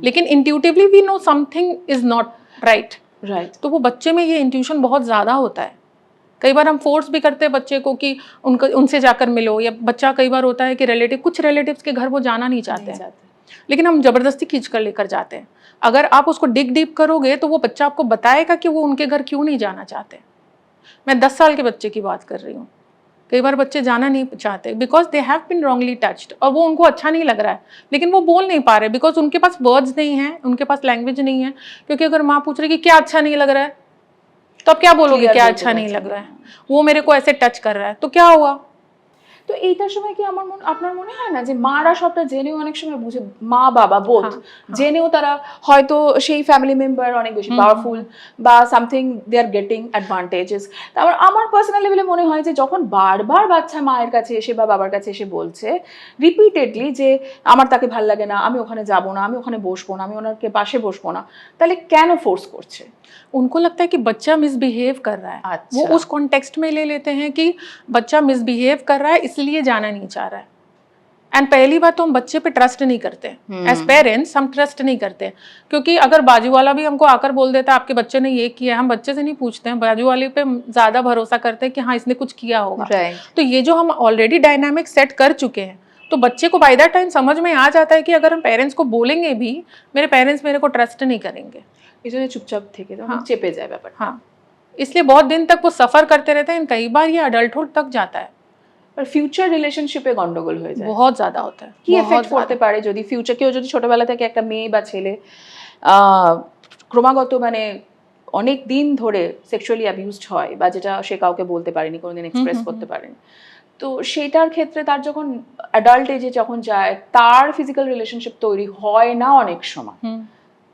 लेकिन intuitively we know something is not right. तो वो बच्चे में ये इंट्यूशन बहुत ज़्यादा होता है। कई बार हम फोर्स भी करते हैं बच्चे को कि उनसे जाकर मिलो, या बच्चा कई बार होता है कि कुछ रिलेटिव्स के घर वो जाना नहीं चाहते हैं, लेकिन हम जबरदस्ती खींच कर लेकर जाते हैं। अगर आप उसको डिग डीप करोगे तो वो बच्चा आपको बताएगा कि वो उनके घर क्यों नहीं जाना चाहते। मैं 10 साल के बच्चे की बात कर रही हूँ। कई बार बच्चे जाना नहीं चाहते because they have been wrongly touched, और वो उनको अच्छा नहीं लग रहा है, लेकिन वो बोल नहीं पा रहे बिकॉज उनके पास वर्ड्स नहीं है, उनके पास लैंग्वेज नहीं है। क्योंकि अगर माँ पूछ रही कि क्या अच्छा नहीं लग रहा है, तो आप क्या बोलोगे क्या अच्छा नहीं लग रहा है, वो मेरे को ऐसे टच कर रहा है, तो क्या हुआ। তো এইটার সময় কি আপনার মনে হয় না যে মারা সবটা জেনেও অনেক সময় বুঝে, মা বাবা বোথ জেনেও তারা হয়তো সেই ফ্যামিলি মেম্বার অনেক বেশি পাওয়ারফুল বা something they are getting advantages. তারপর আমার পার্সোনাল লেভেলে মনে হয় যে যখন বারবার বাচ্চা মায়ের কাছে এসে বা বাবার কাছে এসে বলছে রিপিটেডলি যে আমার তাকে ভাল লাগে না, আমি ওখানে যাব না, আমি ওখানে বসবো না, আমি ওনাকে পাশে বসবো না, তাহলে কেন ফোর্স করছে? उनको लगता है कि बच्चा मिसबिहेव कर रहा है। अच्छा। वो उस कॉन्टेक्स्ट में ले लेते हैं कि बच्चा मिसबिहेव कर रहा है इसलिए जाना नहीं चाह रहा है। एंड पहली बात तो हम बच्चे पे ट्रस्ट नहीं करते, एज पेरेंट्स हम ट्रस्ट नहीं करते, क्योंकि अगर बाजू वाला भी हमको आकर बोल देता आपके बच्चे ने ये किया, हम बच्चे से नहीं पूछते हैं, बाजू वाले पे ज्यादा भरोसा करते हैं कि हाँ इसने कुछ किया होगा। तो ये जो हम ऑलरेडी डायनामिक सेट कर चुके हैं, तो बच्चे को बाय दैट टाइम समझ में आ जाता है कि अगर हम पेरेंट्स को बोलेंगे भी, मेरे पेरेंट्स मेरे को ट्रस्ट नहीं करेंगे, इसलिए चुपचाप থেকে চেপে যায় ব্যাপারটা। हाँ, इसलिए बहुत दिन तक वो सफर करते रहते हैं। कई बार ये अडल्टहुड तक जाता है আর ফিউচার রিলেশনশিপে গন্ডগোল হয়ে যায়, बहुत ज्यादा होता है। কি এফেক্ট করতে পারে যদি ফিউচার, কেউ যদি ছোটবেলা থেকে একটা মেয়ে বা ছেলে ক্রমাগত মানে অনেক দিন ধরে সেক্সুয়ালি অ্যাবিউজড হয়, বা যেটা সে কাউকে বলতে পারেনি, কোনোদিন এক্সপ্রেস করতে পারেনি, তো সেটার ক্ষেত্রে তার যখন অ্যাডাল্ট এজে যখন যায় তার ফিজিক্যাল রিলেশনশিপ তৈরি হয় না অনেক সময়,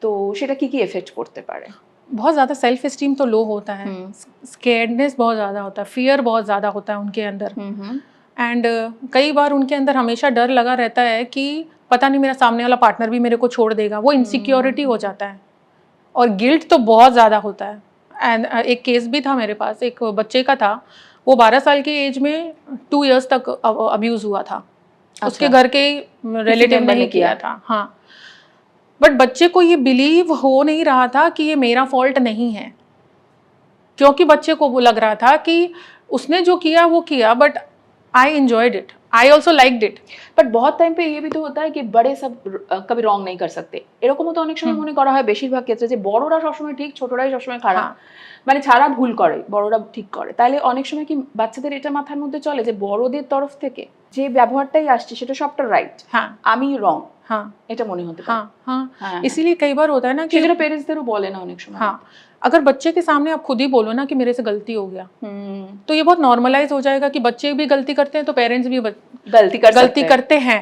तो সেটা কি কি এফেক্ট করতে পারে? बहुत ज़्यादा सेल्फ एस्टीम तो लो होता है, स्केर्डनेस बहुत ज़्यादा होता है, फियर बहुत ज़्यादा होता है उनके अंदर, एंड कई बार उनके अंदर हमेशा डर लगा रहता है कि पता नहीं मेरा सामने वाला पार्टनर भी मेरे को छोड़ देगा, वो इनसिक्योरिटी हो जाता है, और गिल्ट तो बहुत ज़्यादा होता है। एंड एक केस भी था मेरे पास, एक बच्चे का था, वो 12 साल की एज में 2 इयर्स तक अब्यूज़ हुआ था। उसके घर के रिलेटिव ने किया था, हाँ, बट बच्चे को ये बिलीव हो नहीं रहा था कि ये मेरा फॉल्ट नहीं है, क्योंकि बच्चे को वो लग रहा था कि उसने जो किया वो किया, but I enjoyed it, I also liked it. But বহুত টাইম পে ये भी तो होता है कि बड़े सब कभी রং नहीं कर सकते, এরকমও তো অনেক সময় মনে করা হয় বেশিরভাগ ক্ষেত্রে যে বড়রা সবসময় ঠিক, ছোটরাই সবসময় খারাপ, হ্যাঁ। মানে ছাড়া ভুল করে, বড়রা ঠিক করে। তাইলে অনেক সময় কি বাচ্চাদের এটা মাথার মধ্যে চলে যে বড়দের তরফ থেকে যে ব্যবহারটাই আসছে সেটা সবটা রাইট, हाँ আমি রং, हाँ এটা মনে হতে পারে। हाँ हाँ हाँ। इसीलिए कई बार होता है ना कि সেজন্য পেরেন্টসদেরও বলে না অনেক সময়। हाँ, अगर बच्चे के सामने आप खुद ही बोलो ना कि मेरे से गलती हो गया, হুম, तो ये बहुत नॉर्मलाइज हो जाएगा कि बच्चे भी गलती करते हैं तो पेरेंट्स भी गलती कर सकते गलती हैं। करते हैं।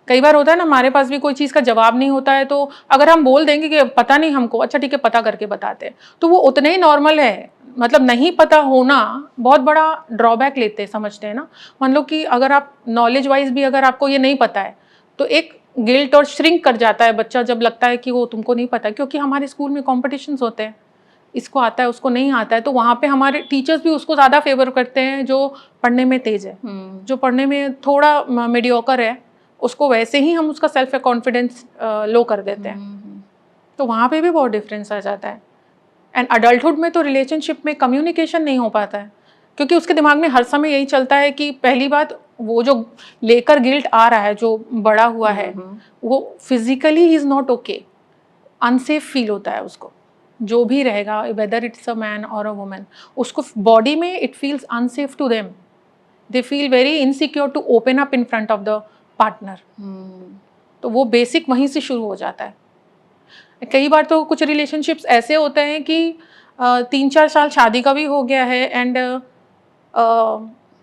कई बार होता है ना हमारे पास भी कोई चीज़ का जवाब नहीं होता है, तो अगर हम बोल देंगे कि पता नहीं हमको, अच्छा ठीक है पता करके बताते हैं, तो वो उतना ही नॉर्मल है। मतलब नहीं पता होना बहुत बड़ा ड्रॉबैक लेते हैं, समझते हैं ना। मान लो कि अगर आप नॉलेज वाइज भी अगर आपको ये नहीं पता है तो एक गिल्ट और श्रिंक कर जाता है बच्चा जब लगता है कि वो तुमको नहीं पता है, क्योंकि हमारे स्कूल में कॉम्पिटिशन्स होते हैं, इसको आता है उसको नहीं आता है, तो वहाँ पे हमारे टीचर्स भी उसको ज़्यादा फेवर करते हैं जो पढ़ने में तेज़ है। जो पढ़ने में थोड़ा मीडियोकर है उसको वैसे ही हम उसका सेल्फ कॉन्फिडेंस लो कर देते हैं, तो वहाँ पे भी बहुत डिफरेंस आ जाता है। एंड अडल्टहुड में तो रिलेशनशिप में कम्युनिकेशन नहीं हो पाता है, क्योंकि उसके दिमाग में हर समय यही चलता है कि पहली बात वो जो लेकर गिल्ट आ रहा है, जो बड़ा हुआ है, वो physically he is not okay, unsafe feel होता है उसको, जो भी रहेगा वेदर इट्स अ मैन और अ वुमेन, उसको बॉडी में it feels unsafe to them, they feel very insecure to open up in front of the partner. तो वो बेसिक वहीं से शुरू हो जाता है। कई बार तो कुछ रिलेशनशिप्स ऐसे होते हैं कि 3-4 साल शादी का भी हो गया है and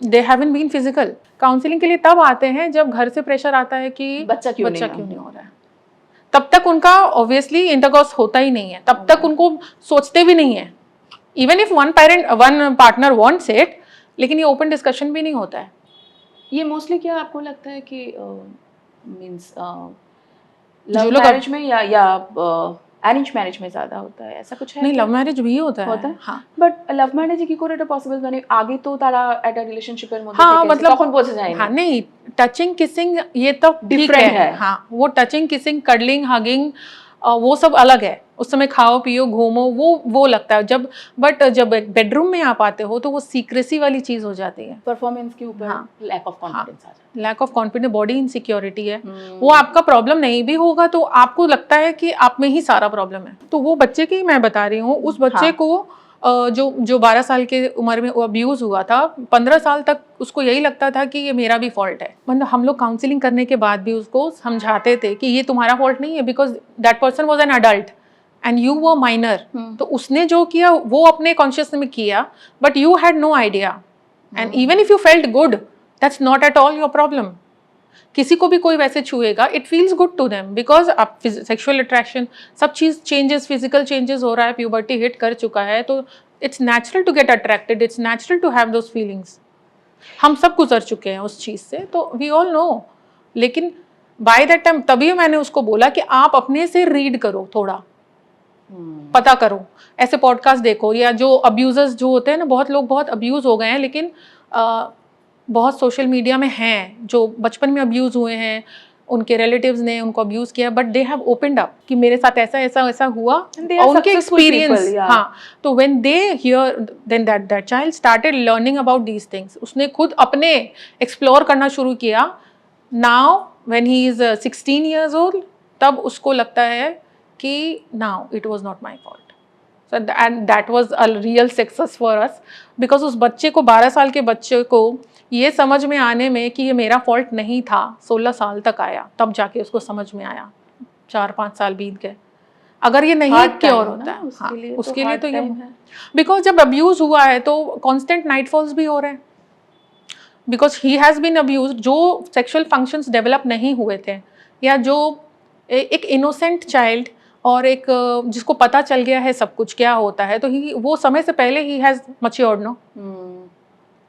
they haven't been physical. Counselling के लिए तब आते हैं जब घर से प्रेशर आता है कि बच्चा क्यों नहीं हो रहा है। तब तक उनका ऑब्वियसली इंटरकॉर्स होता ही नहीं है, तब तक उनको सोचते भी नहीं है, even if one partner wants it, लेकिन ये ओपन डिस्कशन भी नहीं होता है। ये मोस्टली क्या आपको लगता है कि मींस जो लव लोग मैरिज में या अरेंज मैरिज में ज्यादा होता है, ऐसा कुछ है? नहीं, लव मैरिज भी होता है। हाँ বাট লাভ ম্যারেজে কি করে এটা পসিবল? মানে আগে তো তারা একটা রিলেশনশিপের মধ্যে हाँ থেকে मतलब তখন বোঝা যায় না। हाँ नहीं, टचिंग किसिंग ये तो ठीक Different है। हाँ, वो टचिंग किसिंग कडलिंग हगिंग वो सब अलग है, उस समय खाओ पियो घूमो वो लगता है। जब बेडरूम में आप आते हो तो वो सीक्रेसी वाली चीज हो जाती है, परफॉर्मेंस के ऊपर हाँ। लैक ऑफ कॉन्फिडेंस आ जाता lack of confidence, body insecurity है। वो आपका प्रॉब्लम नहीं भी होगा तो आपको लगता है कि आप में ही सारा प्रॉब्लम है। तो वो बच्चे की मैं बता रही हूँ, उस बच्चे हाँ। को जो 12 साल के उम्र में अब्यूज हुआ था, 15 साल तक उसको यही लगता था कि ये मेरा भी फॉल्ट है। मतलब हम लोग काउंसलिंग करने के बाद भी उसको समझाते थे कि ये तुम्हारा फॉल्ट नहीं है, because that person was an adult and you were minor. तो उसने जो किया वो अपने कॉन्शियस में किया, but you had no idea, and even if you felt good, that's not at all your problem. किसी को भी कोई वैसे छुएगा, it feels good to them, because अब सेक्सुअल अट्रैक्शन सब चीज चेंजेस, फिजिकल चेंजेस हो रहा है, प्यूबर्टी हिट कर चुका है, तो it's natural to get attracted, it's natural to have those feelings. हम सब गुजर चुके हैं उस चीज से, तो वी ऑल नो। लेकिन बाय दैट टाइम तभी मैंने उसको बोला कि आप अपने से रीड करो, थोड़ा पता करो, ऐसे पॉडकास्ट देखो, या जो अब्यूजर्स जो होते हैं ना, बहुत लोग बहुत अब्यूज हो गए हैं, लेकिन बहुत सोशल मीडिया में हैं जो बचपन में अब्यूज हुए हैं, उनके रिलेटिव्स ने उनको अब्यूज किया, but they have opened up कि मेरे साथ ऐसा ऐसा ऐसा हुआ, they are और उनके successful एक्सपीरियंस people, yeah. हाँ, तो when they hear then that child started learning about these things, उसने खुद अपने एक्सप्लोर करना शुरू किया। Now when he is 16 years old, तब उसको लगता है कि now it was not my fault. So and that was a real success for us, because उस बच्चे को, 12 साल के बच्चे को ये समझ में आने में कि ये मेरा फॉल्ट नहीं था, 16 साल तक आया, तब जाके उसको समझ में आया। 4-5 साल बीत गए। अगर ये नहीं क्योर होता है, उसके लिए तो ये, बिकॉज जब अब्यूज हुआ है तो कॉन्स्टेंट नाइटफॉल्स भी हो रहे हैं, because he has been abuse. जो सेक्शुअल फंक्शंस डेवलप नहीं हुए थे, या जो एक इनोसेंट चाइल्ड और एक जिसको पता चल गया है सब कुछ क्या होता है, तो वो समय से पहले ही हैज़ मैच्योर्ड नो,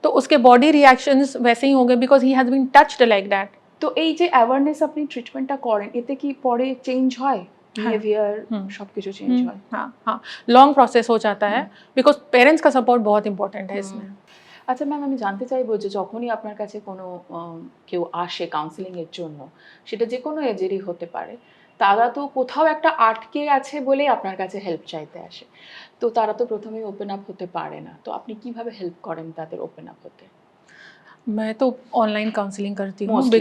তো उसके বডি রিঅ্যাকশনস वैसे ही हो गए, because he has been touched like that. তো এই যে অ্যাওয়ারনেস আপনি ট্রিটমেন্টটা করেন, এতে কি পরে চেঞ্জ হয়, বিহেভিয়ার সবকিছু চেঞ্জ হয়? हाँ हाँ, लॉन्ग प्रोसेस हो जाता है, बिकॉज पेरेंट्स का सपोर्ट बहुत इंपॉर्टेंट है इसमें। আচ্ছা ম্যাম, আমি জানতে চাইবো যে যখনই আপনার কাছে কোনো কেউ আসে কাউন্সিলিং এর জন্য, সেটা যে কোনো এজেরই হতে পারে, তারা তো কোথাও একটা আটকে আছে বলেই আপনার কাছে হেল্প চাইতে আসে, তো তারা তো প্রথমেই ওপেন আপ হতে পারে না, তো আপনি কিভাবে হেল্প করেন তাদের ওপেন আপ হতে? मैं तो ऑनलाइन काउंसलिंग करती हूँ Mostly.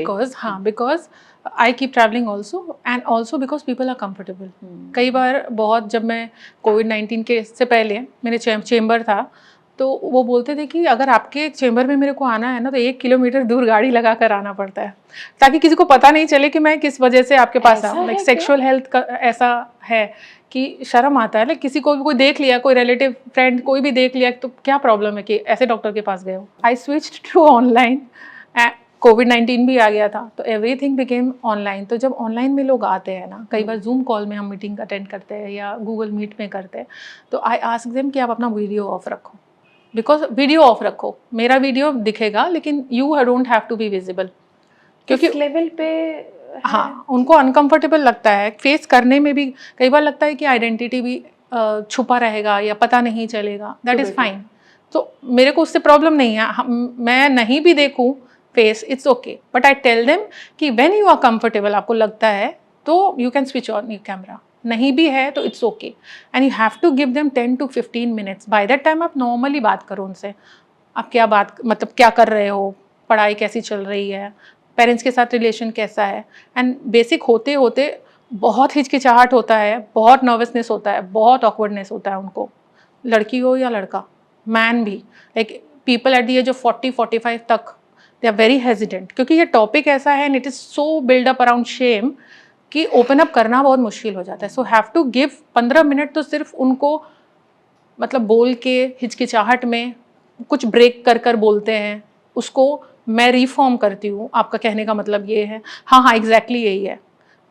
Because I keep travelling also and also because people are comfortable. कई बार बहुत, जब मैं कोविड-19 के से पहले मेरे चेम्बर था, तो वो बोलते थे कि अगर आपके चेम्बर में मेरे को आना है ना तो 1 किलोमीटर दूर गाड़ी लगा कर आना पड़ता है, ताकि किसी को पता नहीं चले कि मैं किस वजह से आपके पास ऐसा आऊँ। है लाइक क्या? सेक्शुअल हेल्थ का ऐसा है कि शर्म आता है, लाइक किसी को भी कोई देख लिया, कोई रिलेटिव फ्रेंड कोई भी देख लिया, तो क्या प्रॉब्लम है कि ऐसे डॉक्टर के पास गए हो। आई स्विच्ड टू ऑनलाइन, कोविड-19 भी आ गया था तो एवरीथिंग बिकेम ऑनलाइन। तो जब ऑनलाइन में लोग आते हैं ना, कई बार जूम कॉल में हम मीटिंग अटेंड करते हैं या गूगल मीट में करते हैं, तो आई आस्क देम कि आप अपना वीडियो ऑफ रखो, बिकॉज वीडियो ऑफ रखो, मेरा वीडियो दिखेगा लेकिन you don't have to be visible. क्योंकि इस लेवल पे हाँ, उनको अनकंफर्टेबल लगता है, फेस करने में भी कई बार लगता है कि आइडेंटिटी भी छुपा रहेगा या पता नहीं चलेगा, दैट इज़ फाइन। तो मेरे को उससे प्रॉब्लम नहीं है, मैं नहीं भी देखूँ face, it's okay, but I tell them कि व्हेन यू आर कंफर्टेबल, आपको लगता है तो you can switch on your camera, नहीं भी है तो it's okay, and you have to give them 10 to 15 minutes. By that time आप नॉर्मली बात करो उनसे, आप क्या बात, मतलब क्या कर रहे हो, पढ़ाई कैसी चल रही है, पेरेंट्स के साथ रिलेशन कैसा है, एंड बेसिक होते होते बहुत हिचकिचाहट होता है, बहुत नर्वसनेस होता है, बहुत ऑकवर्डनेस होता है उनको, लड़की हो या लड़का, मैन भी। Like people at the age of 40-45 तक दे आर वेरी हेजिडेंट, क्योंकि ये टॉपिक ऐसा है and it is so build up around shame कि ओपन अप करना बहुत मुश्किल हो जाता है। So have to give 15 minute तो सिर्फ उनको, मतलब बोल के हिचकिचाहट में कुछ ब्रेक कर कर बोलते हैं, उसको मैं रीफॉर्म करती हूँ, आपका कहने का मतलब ये है, हाँ हाँ एग्जैक्टली यही है।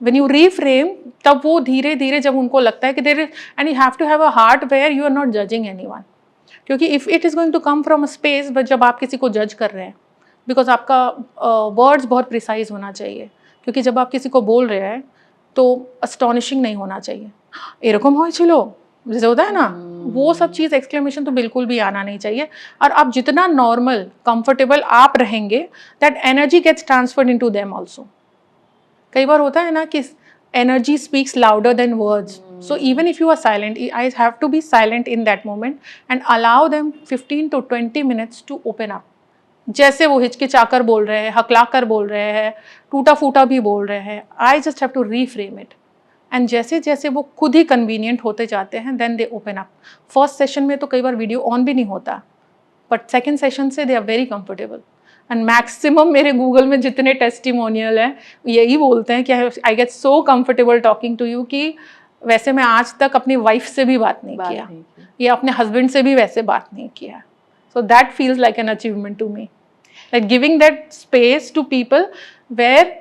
व्हेन यू रीफ्रेम, तब वो धीरे धीरे, जब उनको लगता है कि there, and you have to have a heart where you are not judging anyone, क्योंकि if it is going to come from a space, but जब आप किसी को जज कर रहे हैं, बिकॉज आपका वर्ड्स बहुत प्रिसाइज होना चाहिए, क्योंकि जब आप किसी को बोल रहे हैं तो अस्टॉनिशिंग नहीं होना चाहिए, एरकम हो छिलो जैसे होता है ना, वो सब चीज़ एक्सक्लेमेशन तो बिल्कुल भी आना नहीं चाहिए। और आप जितना नॉर्मल कंफर्टेबल आप रहेंगे, that energy gets transferred into them also. कई बार होता है ना कि energy speaks louder than words, so even if you are silent, I have to be silent in that moment and allow them 15 to 20 minutes to open up. जैसे वो हिचकिचाकर बोल रहे हैं, हकलाकर बोल रहे हैं, टूटा फूटा भी बोल रहे हैं, I just have to reframe it, and जैसे जैसे वो खुद ही कन्वीनियंट होते जाते हैं, then they open up. First session में तो कई बार वीडियो ऑन भी नहीं होता, बट सेकेंड सेशन से they are very comfortable. And maximum मेरे गूगल में जितने टेस्टिमोनियल हैं यही बोलते हैं कि I get so comfortable talking to you, कि वैसे मैं आज तक अपनी वाइफ से भी बात नहीं किया, या अपने हस्बैंड से भी वैसे बात नहीं किया। So that feels like an achievement to me, like giving that space to people where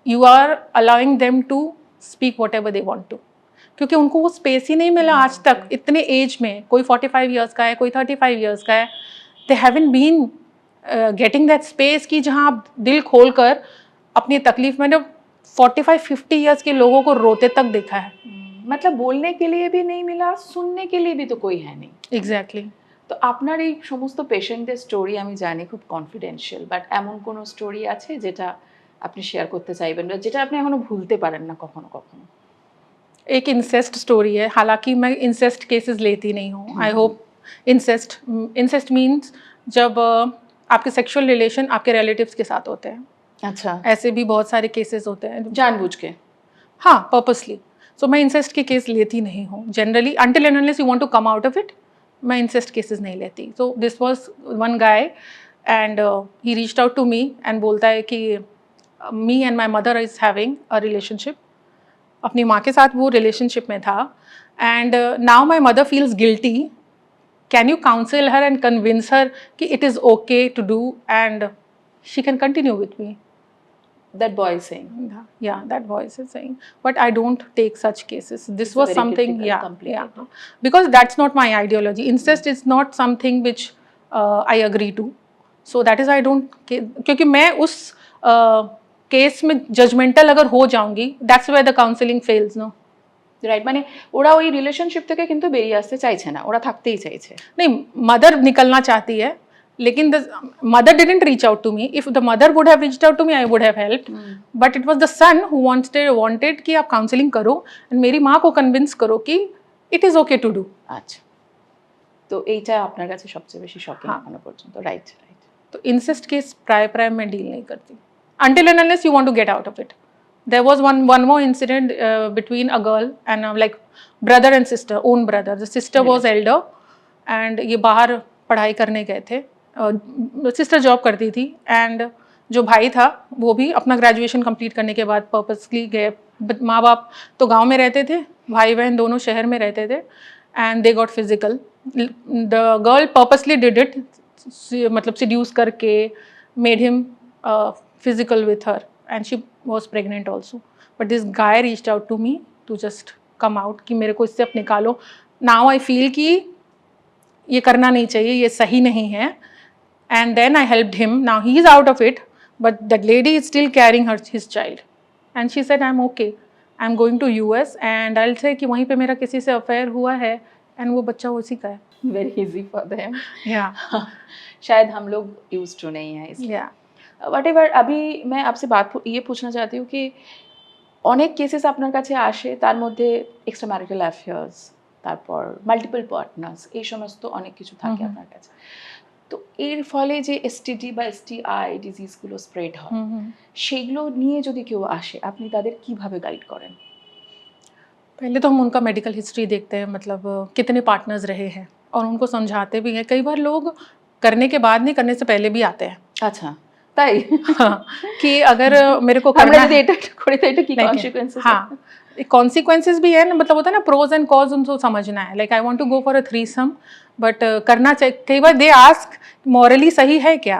you are allowing them to speak whatever they want to, क्योंकि उनको वो स्पेस ही नहीं मिला आज तक इतने एज में। कोई 45 ईयर्स का है, कोई 35 ईयर्स का है, they haven't been getting that space कि जहाँ आप दिल खोल कर अपनी तकलीफ, मैंने 45-50 ईयर्स के लोगों को रोते तक देखा है। मतलब बोलने के लिए भी नहीं मिला, सुनने के लिए भी तो कोई है नहीं। এক্স্যাক্টলি। তো আপনার এই সমস্ত পেশেন্টদের স্টোরি আমি জানি খুব কনফিডেন্সিয়াল, বাট এমন কোনো স্টোরি আছে যেটা আপনি শেয়ার করতে চাইবেন বা যেটা আপনি এখনো ভুলতে পারেন না কখনো কখনো? एक इंसेस्ट स्टोरी है, हालांकि मैं इंसेस्ट केसेस लेती नहीं हूँ। आई होप इंसेस्ट मीन्स जब आपके सेक्सुअल रिलेशन आपके रिलेटिव्स के साथ होते हैं, अच्छा, ऐसे भी बहुत सारे केसेस होते हैं। जानबूझ के? हाँ, पर्पसली। सो मैं इंसेस्ट के केस लेती नहीं हूँ generally, until and unless you want to come out of it, मैं इंसेस्ट केसेस नहीं लेती। So this was one guy and he reached out to me and बोलता है कि me and my mother is having a relationship, अपनी माँ के साथ वो रिलेशनशिप में था, and now my mother feels guilty, can you counsel her and convince her कि it is okay to do and she can continue with me. That boy is saying. Yeah, that voice is saying, but I don't take such cases. This It's was very something, critical, complicated. because that's not my ideology. Incest is not something which I agree to. So that is I don't, क्योंकि मैं उस case में judgemental अगर हो जाऊंगी, that's where the counseling fails, no? Right, মানে ওরা ওই রিলেশনশিপ থেকে কিন্তু বেরিয়ে আসতে চাইছে না, ওরা থাকতেই চাইছে। नहीं, मदर निकलना चाहती है, लेकिन the mother didn't reach out to me. If the mother would have reached out to me, I would have helped, but it was the son who wanted कि आप काउंसलिंग करो एंड मेरी माँ को कन्विंस करो कि it is okay to do. আচ্ছা, তো এইটা আপনার কাছে সবচেয়ে বেশি শকিং হ্যাঁ। এখনো পর্যন্ত? Right right. तो इंसिस्ट केस प्राय मैं डील नहीं करती until and unless you want to get out of it. There was one more incident between a girl and like brother and sister, own brother. The sister was elder and ये बाहर पढ़ाई करने गए थे. Sister job करती थी and जो भाई था वो भी अपना ग्रेजुएशन कंप्लीट करने के बाद पर्पसली गए. माँ बाप तो गांव में रहते थे, भाई बहन दोनों शहर में रहते थे and they got physical. The girl purposely did it, मतलब सीड्यूस करके made him physical with her and she was pregnant also, but this guy reached out to me to just come out कि मेरे को इससे अब निकालो. Now I feel कि ये करना नहीं चाहिए, ये सही नहीं है, and then I helped him. Now he is out of it, but that lady is still carrying his child and she said I'm okay, I'm going to US and I'll say कि वहीं पे मेरा किसी से affair हुआ है and वो बच्चा उसी का है. Very easy for them. Yeah. शायद हम लोग used to नहीं है इसलिए. Yeah. Whatever, अभी मैं आपसे ये पूछना चाहती हूँ कि অনেক কেসেস আপনার কাছে আসে, তার মধ্যে এক্সট্রা ম্যারিটাল অ্যাফেয়ার্স, তারপর মাল্টিপল পার্টনার্স, এই সমস্ত অনেক কিছু থাকে আপনার কাছে. তো এর ফলে যে এসটিডি বা এসটিআই ডিজিজগুলো স্প্রেড হয়, সেগুলো নিয়ে যদি কেউ আসে আপনি তাদের কিভাবে গাইড করেন? पहले तो हम उनका मेडिकल हिस्ट्री देखते हैं, मतलब कितने पार्टनर्स रहे हैं और उनको समझाते भी हैं. कई बार लोग करने के बाद नहीं, करने से पहले भी आते हैं. আচ্ছা, তাই? हाँ, कि अगर मेरे को करना যদি এটা করে তাই এটা কি কনসিকুয়েন্সেস? हाँ, कॉन्सिक्वेंसेस भी है ना, मतलब होता है ना प्रोज एंड कॉज, उनको समझना है. Like I want to go for a threesome but करना चाहिए. कई बार दे आस्क मॉरली सही है क्या,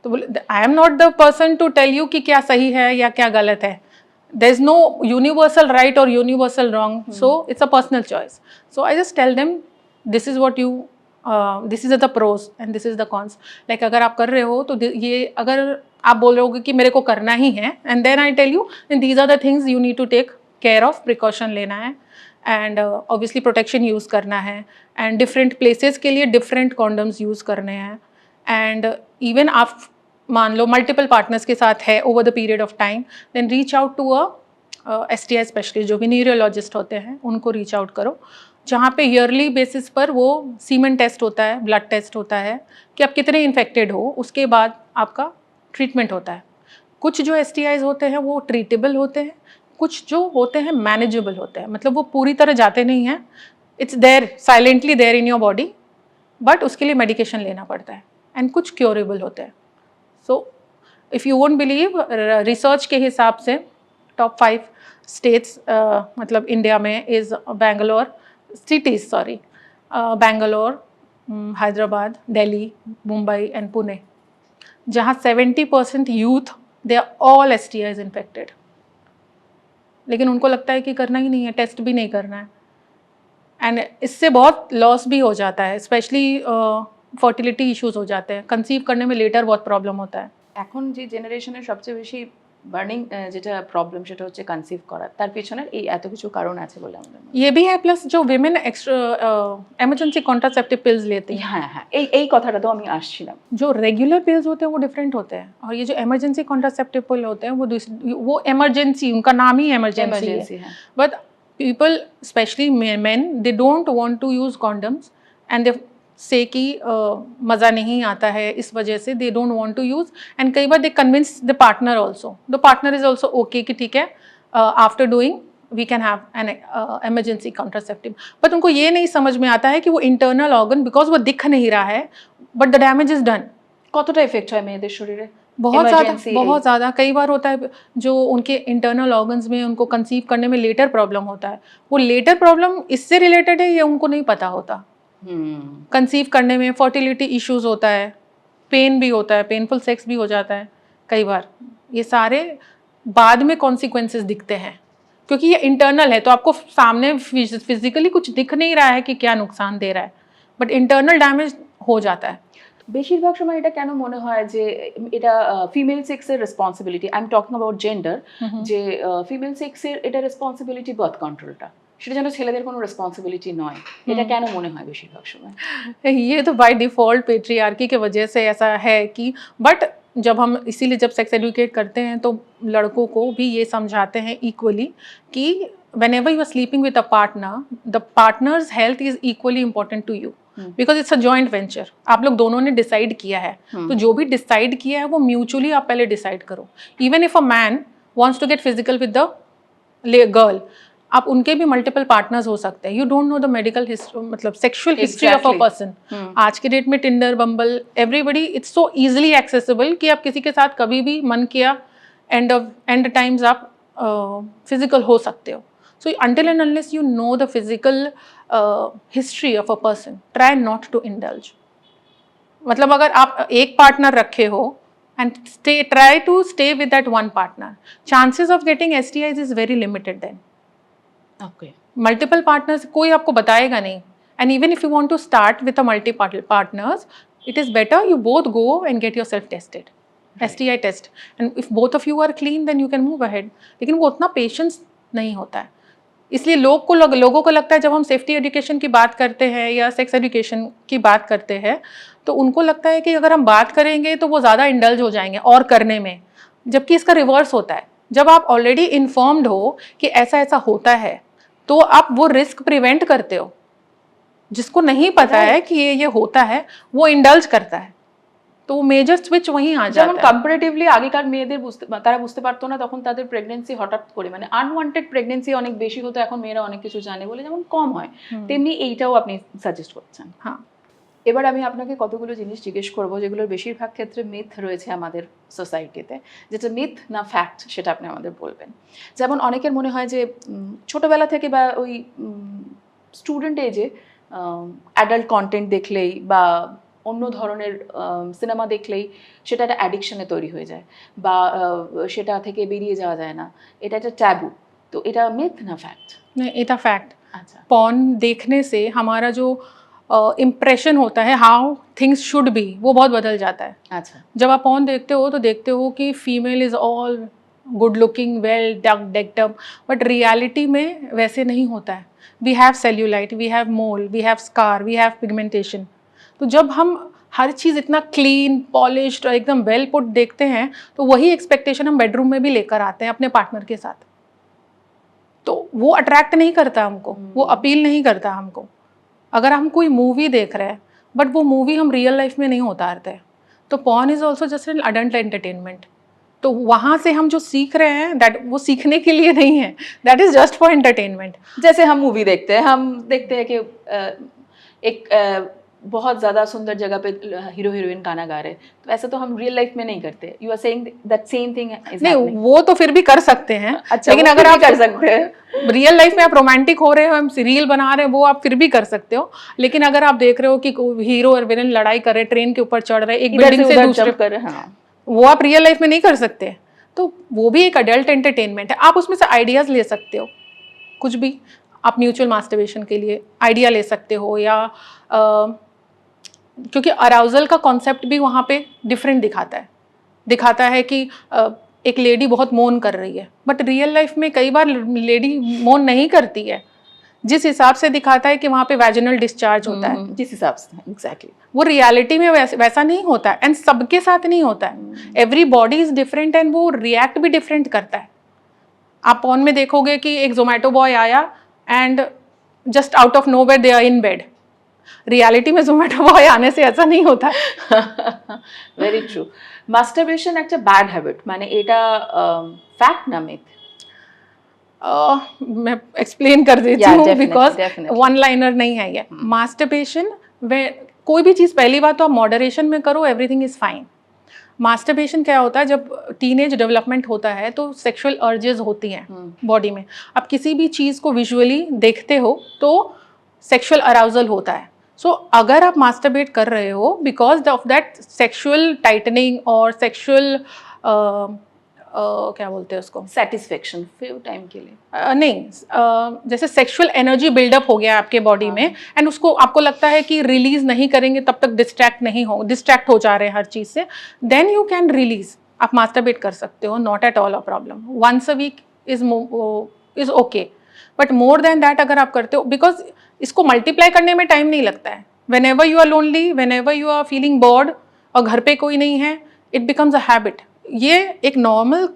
तो बोले I am not the person to tell you कि क्या सही है या क्या गलत है. There is no universal right और universal wrong, so it's a personal choice. So I just tell them this is what you, this is the pros and this is the cons. Like अगर आप कर रहे हो तो ये, अगर आप बोल रहे हो कि मेरे को करना ही है and then I tell you these are the things you need to take care of, precaution लेना है एंड ऑब्वियसली प्रोटेक्शन यूज़ करना है एंड डिफरेंट प्लेसेस के लिए डिफरेंट कॉन्डम्स यूज़ करने हैं. एंड इवन आप मान लो मल्टीपल पार्टनर्स के साथ है over the period of time, then reach out to a STI specialist, जो वेनेरियोलॉजिस्ट होते हैं उनको रीच आउट करो, जहाँ पे ईयरली बेसिस पर वो सीमेन टेस्ट होता है, ब्लड टेस्ट होता है कि आप कितने इन्फेक्टेड हो, उसके बाद आपका ट्रीटमेंट होता है. कुछ जो STIs होते हैं वो ट्रीटेबल होते हैं, कुछ जो होते हैं मैनेजेबल होते हैं, मतलब वो पूरी तरह जाते नहीं हैं, it's there silently there in your body, but उसके लिए मेडिकेशन लेना पड़ता है. एंड कुछ क्योरेबल होते हैं. So if you won't believe, research के हिसाब से टॉप 5 स्टेट्स मतलब इंडिया में is Bangalore, cities sorry, Bangalore, Hyderabad, Delhi, Mumbai and Pune, जहाँ 70% youth they are all STIs infected. लेकिन उनको लगता है कि करना ही नहीं है, टेस्ट भी नहीं करना है, एंड इससे बहुत लॉस भी हो जाता है. स्पेशली फर्टिलिटी इश्यूज हो जाते हैं, कंसीव करने में लेटर बहुत प्रॉब्लम होता है. এখন যে জেনারেশনের সবচেয়ে বেশি বার্নিং যেটা প্রবলেম সেটা হচ্ছে কনসিভ করা, তার পিছনে এই এত কিছু কারণ আছে বলে আমাদের মনে হয়. ये भी है, प्लस जो women extra emergency contraceptive pills लेती हैं, হ্যাঁ হ্যাঁ, এই কথাটা তো আমি আসছিলাম. जो रेगुलर पिल्स होते हैं वो डिफरेंट होते हैं, और ये जो एमरजेंसी कॉन्ट्रासेप्टिव पिल होते हैं वो एमरजेंसी, उनका नाम ही एमरजेंसी है. এমার্জেন্সি, হ্যাঁ. But people, especially men, they don't want to use condoms and they say कि मज़ा नहीं आता है, इस वजह से they don't want to use. and कई बार they convince the partner also. The partner is also okay कि ठीक है, after doing we can have an emergency contraceptive. but उनको ये नहीं समझ में आता है कि वो internal organ, because वो दिख नहीं रहा है, but the damage is done. কতটা এফেক্ট হয় মেয়েদের শরীরে? बहुत Emergency ज़्यादा, बहुत ज़्यादा. कई बार होता है जो उनके इंटरनल ऑर्गन्स में उनको कंसीव करने में लेटर प्रॉब्लम होता है, वो लेटर प्रॉब्लम इससे रिलेटेड है, ये उनको नहीं पता होता. कंसीव करने में फर्टिलिटी इश्यूज होता है, पेन भी होता है, पेनफुल सेक्स भी हो जाता है कई बार. ये सारे बाद में कॉन्सिक्वेंसेस दिखते हैं क्योंकि ये इंटरनल है, तो आपको सामने फिजिकली कुछ दिख नहीं रहा है कि क्या नुकसान दे रहा है, बट इंटरनल डैमेज हो जाता है. বেশিরভাগ সময় এটা কেন মনে হয় যে এটা ফিমেল সেক্সের responsibility, I am talking about gender, যে ফিমেল সেক্সের এটা রেসপন্সিবিলিটি বার্থ কন্ট্রোলটা, সেটা যেন ছেলেদের কোনো রেসপন্সিবিলিটি নয়, এটা কেন মনে হয় বেশিরভাগ সময়? ये तो बाय डिफ़ॉल्ट पेट्रियार्की की वजह से ऐसा है कि, बट जब हम इसीलिए जब सेक्स एडुकेट करते हैं तो लड़कों को भी ये समझाते हैं इक्वली कि whenever you are sleeping with a partner, the partner's health is equally important to you. Because it's a joint venture. आप लोग दोनों ने डिसाइड किया है, तो जो भी डिसाइड किया है वो म्यूचुअली आप पहले डिसाइड करो. Even if a man wants to get physical with the girl, आप उनके भी मल्टीपल पार्टनर्स हो सकते हैं. You don't know the medical history, मतलब sexual history of a person. आज के डेट में Tinder, Bumble, everybody, it's so easily accessible कि आप किसी के साथ कभी भी मन किया एंड टाइम्स आप फिजिकल हो सकते हो. सो until and unless you know the physical history of a person, try not to indulge. मतलब अगर आप एक पार्टनर रखे हो and try to stay with that one partner, chances of getting STIs is very limited then. Okay. Multiple partners कोई आपको बताएगा नहीं. And even if you want to start with a multiple partners, it is better you both go and get yourself tested. STI test. And if both of you are clean, then you can move ahead. लेकिन वो उतना patience नहीं होता है. इसलिए लोगों को लगता है जब हम सेफ्टी एजुकेशन की बात करते हैं या सेक्स एजुकेशन की बात करते हैं तो उनको लगता है कि अगर हम बात करेंगे तो वो ज़्यादा इंडल्ज हो जाएंगे और करने में, जबकि इसका रिवर्स होता है. जब आप ऑलरेडी इन्फॉर्म्ड हो कि ऐसा ऐसा होता है तो आप वो रिस्क प्रिवेंट करते हो. जिसको नहीं पता है कि ये होता है वो इंडल्ज करता है, তো মেজর সুইচ वहीं आ जाता है. যেমন কম্পারেটিভলি আগেকার মেয়েদের তারা বুঝতে পারতো না, তখন তাদের প্রেগন্যান্সি হঠাৎ করে মানে আনওয়ান্টেড প্রেগন্যান্সি অনেক বেশি হতো, এখন মেয়েরা অনেক কিছু জানে বলে যেমন কম হয়, তেমনি এইটাও আপনি সাজেস্ট করছেন. হ্যাঁ. এবার আমি আপনাকে কতগুলো জিনিস জিজ্ঞেস করব যেগুলোর বেশিরভাগ ক্ষেত্রে মিথ রয়েছে আমাদের সোসাইটিতে, যেটা মিথ না ফ্যাক্ট সেটা আপনি আমাদের বলবেন. যেমন অনেকের মনে হয় যে ছোটবেলা থেকে বা ওই স্টুডেন্ট এজে অ্যাডাল্ট কন্টেন্ট দেখলেই বা অন্য ধরনের সিনেমা দেখলেই সেটা একটা অ্যাডিকশনে তৈরি হয়ে যায় বা সেটা থেকে বেরিয়ে যাওয়া যায় না, এটা একটা ট্যাবু. তো এটা মিথ না ফ্যাক্ট? नहीं, এটা फैक्ट. अच्छा. पॉर्न देखने से हमारा जो इम्प्रेशन होता है हाउ थिंग्स शुड बी वो बहुत बदल जाता है. अच्छा. जब आप पॉर्न देखते हो कि female is all good looking, well decked up, but reality में वैसे नहीं होता है. We have cellulite, we have mole, we have scar, we have pigmentation. तो जब हम हर चीज़ इतना क्लीन, पॉलिश्ड और एकदम वेल पुट देखते हैं तो वही एक्सपेक्टेशन हम बेडरूम में भी लेकर आते हैं अपने पार्टनर के साथ. तो वो अट्रैक्ट नहीं करता हमको, वो अपील नहीं करता हमको. अगर हम कोई मूवी देख रहे हैं बट वो मूवी हम रियल लाइफ में नहीं उतारते, तो porn is also just an adult entertainment. तो वहाँ से हम जो सीख रहे हैं दैट वो सीखने के लिए नहीं है, that is just for entertainment. जैसे हम मूवी देखते हैं, हम देखते हैं कि एक बहुत ज़्यादा सुंदर जगह पे हीरो हीरोइन गाना गा रहे हैं, तो ऐसा तो हम रियल लाइफ में नहीं करते. You are saying that same thing is नहीं, वो तो फिर भी कर सकते हैं. अच्छा, लेकिन अगर आप कर सकते हैं रियल लाइफ में आप रोमांटिक हो रहे हो, हम सीरियल बना रहे हैं, वो आप फिर भी कर सकते हो. लेकिन अगर आप देख रहे हो कि हीरो और विलन लड़ाई कर रहे हैं, ट्रेन के ऊपर चढ़ रहे हैं, एक बिल्डिंग से दूसरे कर रहे हैं, हाँ, वो आप रियल लाइफ में नहीं कर सकते. तो वो भी एक अडल्ट एंटरटेनमेंट है. आप उसमें से आइडियाज़ ले सकते हो, कुछ भी. आप म्यूचुअल मास्टरबेशन के लिए आइडिया ले सकते हो, या क्योंकि अराउजल का कॉन्सेप्ट भी वहाँ पे डिफरेंट दिखाता है कि एक लेडी बहुत मोन कर रही है, बट रियल लाइफ में कई बार लेडी मोन नहीं करती है. जिस हिसाब से दिखाता है कि वहाँ पे वैजिनल डिस्चार्ज होता है, जिस हिसाब से एग्जैक्टली वो रियलिटी में वैसा नहीं होता है. एंड सबके साथ नहीं होता है. Everybody is different and वो रिएक्ट भी डिफरेंट करता है. आप पॉर्न में देखोगे कि एक जोमेटो बॉय आया and just out of nowhere they are in bed. Reality में जोमेटो बॉय आने से ऐसा नहीं होता. Very true. মাস্টারবেশন একটা ব্যাড হ্যাবিট, মানে এটা ফ্যাক্ট না মিথ? मैं एक्सप्लेन कर देती हूँ बिकॉज definitely. वन लाइनर नहीं है ये. मास्टरबेशन कोई भी चीज़ पहली बात तो आप मॉडरेशन में करो, एवरीथिंग इज़ फाइन. मास्टरबेशन क्या होता है, जब टीनेज डेवलपमेंट होता है तो सेक्सुअल अर्जेस होती हैं बॉडी में. आप किसी भी चीज़ को विजुअली देखते हो तो सेक्सुअल अराउजल होता है. सो अगर आप मास्टरबेट कर रहे हो because of that sexual tightening और सेक्सुअल क्या बोलते हैं उसको, सेटिस्फेक्शन फ्यू टाइम के लिए, नहीं, जैसे सेक्सुअल एनर्जी बिल्डअप हो गया आपके बॉडी में एंड उसको आपको लगता है कि रिलीज नहीं करेंगे तब तक डिस्ट्रैक्ट हो जा रहे हैं हर चीज़ से, देन यू कैन रिलीज. आप मास्टरबेट कर सकते हो, not at all a problem. Once a week is okay, but more than that अगर आप करते हो, बिकॉज इसको मल्टीप्लाई करने में टाइम नहीं लगता है. Whenever you are lonely, whenever you are feeling bored और घर पे कोई नहीं है, इट बिकम्स अ हैबिट. ये एक नॉर्मल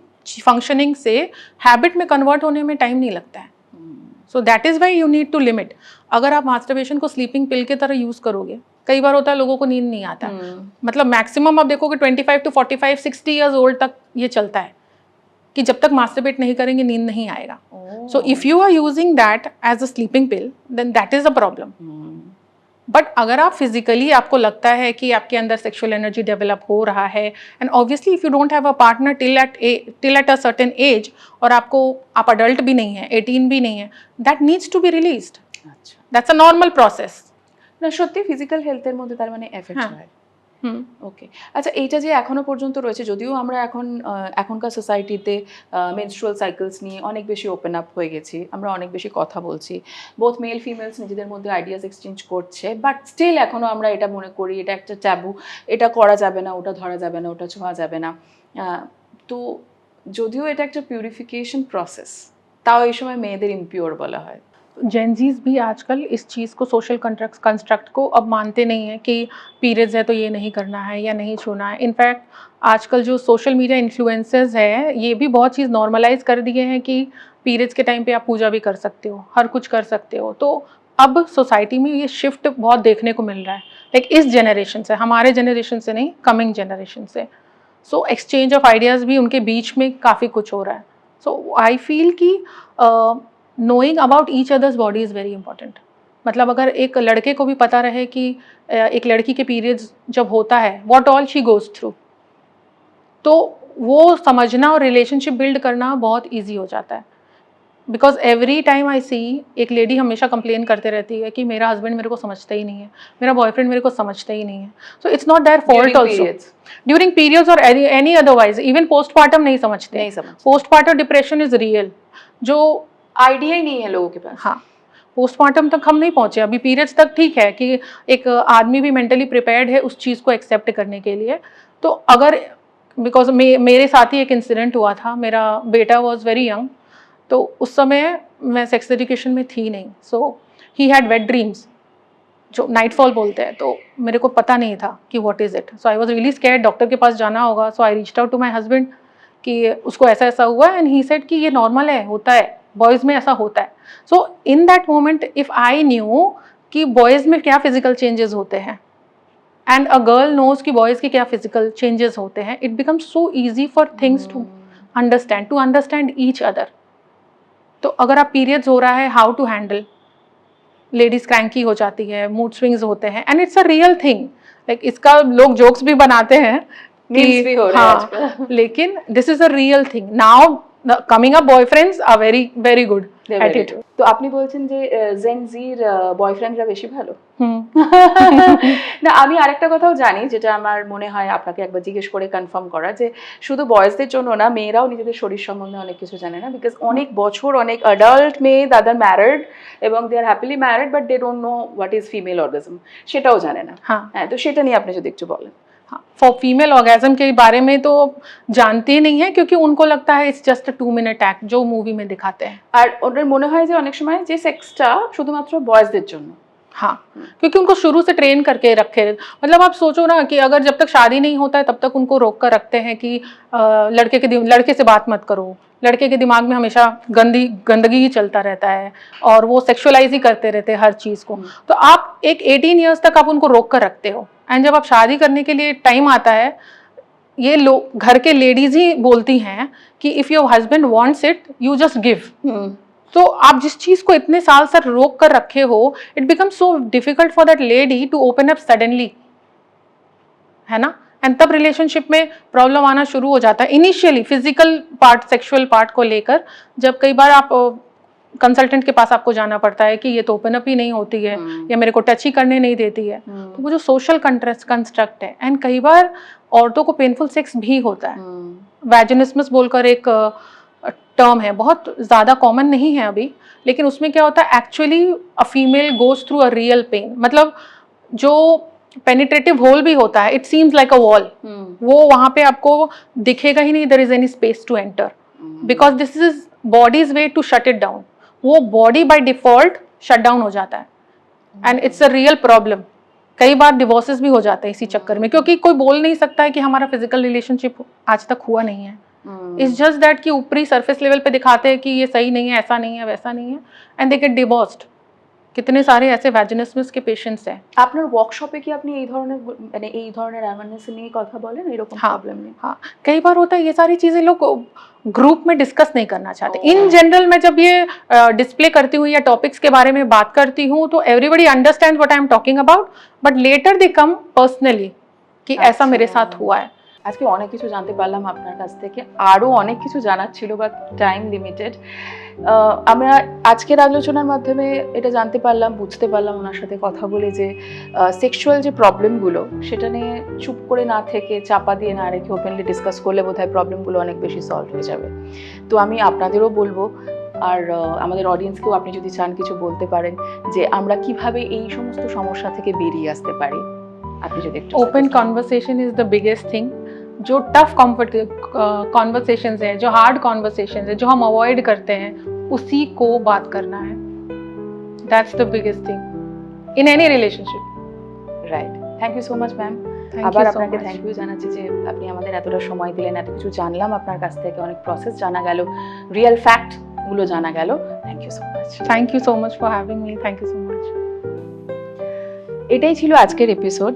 फंक्शनिंग से हैबिट में कन्वर्ट होने में टाइम नहीं लगता है. So that is why you need to limit. अगर आप मास्टरबेशन को स्लीपिंग पिल की तरह यूज़ करोगे, कई बार होता है लोगों को नींद नहीं आता, मतलब मैक्सिमम आप देखोगे 25 to 45 60 ईयर्स ओल्ड तक ये चलता है कि जब तक मास्टरबेट नहीं करेंगे नींद नहीं आएगा. So if you are using that as a sleeping pill then that is a problem. But अगर आप फिजिकली आपको लगता है कि आपके अंदर सेक्सुअल एनर्जी डेवलप हो रहा है, and obviously if you don't have a partner till at a certain age, और आप अडल्ट भी नहीं है, 18 भी नहीं है, that needs to be released. আচ্ছা, दैट्स अ नॉर्मल प्रॉसेस. না সত্যি ফিজিক্যাল হেলথের মধ্যে তার মানে এফেক্ট হ্যাঁ। হয়। ওকে, আচ্ছা, এইটা যে এখনো পর্যন্ত রয়েছে, যদিও আমরা এখনকার সোসাইটিতে মেনস্ট্রুয়াল সাইকেলস নিয়ে অনেক বেশি ওপেন আপ হয়ে গেছি, আমরা অনেক বেশি কথা বলছি, বোথ মেল ফিমেলস নিজেদের মধ্যে আইডিয়াস এক্সচেঞ্জ করছে, বাট স্টিল এখনো আমরা এটা মনে করি এটা একটা ট্যাবু, এটা করা যাবে না, ওটা ধরা যাবে না, ওটা ছোঁয়া যাবে না। তো যদিও এটা একটা পিউরিফিকেশন প্রসেস, তাও এই সময় মেয়েদের ইমপিওর বলা হয়। जेनजीज भी आजकल इस चीज़ को, सोशल कंस्ट्रक्ट को अब मानते नहीं हैं कि पीरियड्स है तो ये नहीं करना है या नहीं छूना है. इनफैक्ट आजकल जो सोशल मीडिया इन्फ्लुएंसर्स है ये भी बहुत चीज़ नॉर्मलाइज कर दिए हैं कि पीरियड्स के टाइम पे आप पूजा भी कर सकते हो, हर कुछ कर सकते हो. तो अब सोसाइटी में ये शिफ्ट बहुत देखने को मिल रहा है, लाइक इस जनरेशन से, हमारे जनरेशन से नहीं, कमिंग जनरेशन से. सो एक्सचेंज ऑफ आइडियाज़ भी उनके बीच में काफ़ी कुछ हो रहा है. सो आई फील कि knowing about each others body is very important. मतलब अगर एक लड़के को भी पता रहे कि एक लड़की के पीरियड्स जब होता है what all she goes through, तो वो समझना और रिलेशनशिप बिल्ड करना बहुत ईजी हो जाता है. बिकॉज एवरी टाइम आई सी, एक लेडी हमेशा कंप्लेन करते रहती है कि मेरा हस्बैंड मेरे को समझता ही नहीं है, मेरा बॉयफ्रेंड मेरे को समझता ही नहीं है. So it's not their fault also. During periods और एनी अदरवाइज, इवन पोस्टमार्टम नहीं समझते. पोस्टमार्टम डिप्रेशन इज रियल, जो आइडिया ही नहीं है लोगों के पास. हाँ, पोस्टमार्टम तक हम नहीं पहुंचे अभी. पीरियड्स तक ठीक है कि एक आदमी भी मेंटली प्रिपेयर्ड है उस चीज़ को एक्सेप्ट करने के लिए. तो अगर बिकॉज मेरे साथ ही एक इंसिडेंट हुआ था, मेरा बेटा वॉज वेरी यंग, तो उस समय मैं सेक्स एजुकेशन में थी नहीं. So he had wet dreams, जो नाइटफॉल बोलते हैं, तो मेरे को पता नहीं था कि what is it. So I was really scared, doctor के पास जाना होगा. So I reached out to my husband कि उसको ऐसा ऐसा हुआ, एंड ही सेड कि ये नॉर्मल है, होता है, बॉयज़ में ऐसा होता है. So in that moment if I knew कि बॉयज़ में क्या फिजिकल चेंजेस होते हैं एंड अ गर्ल नोज कि बॉयज़ के क्या फिजिकल चेंजेस होते हैं, it becomes so easy for things to understand each other. तो अगर आप पीरियड्स हो रहा है, how to handle, ladies cranky हो जाती है, मूड स्विंग्स होते हैं, and it's a real thing. Like इसका लोग जोक्स भी बनाते हैं Memes भी हो रहे हैं आजकल. लेकिन this is a real thing. Now coming up boyfriends are very good at it. তো আপনি বলছেন যে জেন জির বয়ফ্রেন্ডরা বেশি ভালো. না, আমি আরেকটা কথাও জানি যেটা আমার মনে হয় আপনাকে একবার জিজ্ঞেস করে কনফার্ম করা, যে শুধু বয়েজদের জন্য না, মেয়েরাও নিজেদের শরীর সম্বন্ধে অনেক কিছু জানে না. বিকজ অনেক বছর অনেক অ্যাডাল্ট মেয়ে দাদার ম্যারিড এবং they are happily married, but they don't know what is female orgasm, সেটাও জানে না. হ্যাঁ, তো সেটা নিয়ে আপনি যদি একটু বলেন. फॉर फीमेल ऑर्गेजम के बारे में तो जानते ही नहीं है, क्योंकि उनको लगता है it's just a 2 minute act जो मूवी में दिखाते हैं. আর ওদের মনে হয় যে অনেক সময় যে সেক্সটা শুধুমাত্র বয়েজদের জন্য. हाँ, क्योंकि उनको शुरू से ट्रेन करके रखे. मतलब आप सोचो ना कि अगर जब तक शादी नहीं होता है तब तक उनको रोक कर रखते हैं कि लड़के से बात मत करो, लड़के के दिमाग में हमेशा गंदगी ही चलता रहता है और वो सेक्सुअलाइज ही करते रहते हैं हर चीज़ को. तो आप एक 18 ईयर्स तक आप उनको रोक कर रखते हो, एंड जब आप शादी करने के लिए टाइम आता है, ये लोग घर के लेडीज ही बोलती हैं कि if your husband wants it you just give. तो आप जिस चीज़ को इतने साल से रोक कर रखे हो, it becomes so difficult for that lady to open up suddenly, है ना. एंड तब रिलेशनशिप में प्रॉब्लम आना शुरू हो जाता है. Initially physical part, sexual part को लेकर जब कई बार आप कंसल्टेंट के पास आपको जाना पड़ता है कि ये तो ओपन अप ही नहीं होती है या मेरे को टच ही करने नहीं देती है. तो वो जो सोशल कंस्ट्रक्ट है, एंड कई बार औरतों को पेनफुल सेक्स भी होता है. वैजिनिस्मस बोलकर एक टर्म है, बहुत ज़्यादा कॉमन नहीं है अभी, लेकिन उसमें क्या होता है, actually a female goes through a real pain. मतलब जो पेनिट्रेटिव होल भी होता है, it seems like a wall, वो वहाँ पे आपको दिखेगा ही नहीं, there is any space to enter, because this is body's way to shut it down. वो body by default shut down हो जाता है, and it's a real problem. कई बार डिवोर्सेस भी हो जाते हैं इसी चक्कर में, क्योंकि कोई बोल नहीं सकता है कि हमारा फिजिकल रिलेशनशिप आज तक हुआ नहीं है. इट्स जस्ट दैट कि ऊपरी सरफेस लेवल पे दिखाते हैं कि ये सही नहीं है, ऐसा नहीं है, वैसा नहीं है, एंड दे गेट डिवोर्स्ड। कितने सारे ऐसे वैजिनिसमस के पेशेंट्स हैं। আপনার ওয়ার্কশপে কি আপনি এই ধরনের মানে এই ধরনের অ্যাওয়ারনেস নিয়ে কথা বলেন এরকম हाँ প্রবলেম নিয়ে? हाँ, कई बार होता है ये सारी चीज़ें लोग ग्रुप में डिस्कस नहीं करना चाहते। Oh. इन जनरल मैं जब ये डिस्प्ले करती हूँ या टॉपिक्स के बारे में बात करती हूँ तो everybody understand what I am talking about, but later they come personally कि ऐसा मेरे अच्छा। साथ हुआ है। আজকে অনেক কিছু জানতে পারলাম আপনার কাছ থেকে, আরও অনেক কিছু জানার ছিল বাট টাইম লিমিটেড। আমরা আজকের আলোচনার মাধ্যমে এটা জানতে পারলাম, বুঝতে পারলাম ওনার সাথে কথা বলে যে সেক্সুয়াল যে প্রবলেমগুলো সেটা নিয়ে চুপ করে না থেকে, চাপা দিয়ে না রেখে ওপেনলি ডিসকাস করলে বোধহয় প্রবলেমগুলো অনেক বেশি সলভ হয়ে যাবে। তো আমি আপনাদেরও বলবো, আর আমাদের অডিয়েন্সকেও আপনি যদি চান কিছু বলতে পারেন যে আমরা কিভাবে এই সমস্ত সমস্যা থেকে বেরিয়ে আসতে পারি, আপনি যদি একটু open conversation is the biggest thing. जो टफ कॉन्वर्सेशंस है, जो हार्ड कॉन्वर्सेशंस है, जो हम अवॉइड करते हैं, उसी को बात करना है। That's the biggest thing in any relationship. Right, thank you so much ma'am. Thank আবার यू सो আপনাকে मच। থ্যাংক ইউ জানাচ্ছি যে আপনি আমাদের এতটা সময় দিলেন, এত কিছু জানলাম আপনার কাছ থেকে, অনেক প্রসেস জানা গেল, রিয়েল ফ্যাক্টগুলো জানা গেল। Thank you so much. Thank you so much for having me. Thank you so much. এটাই ছিল আজকের এপিসোড।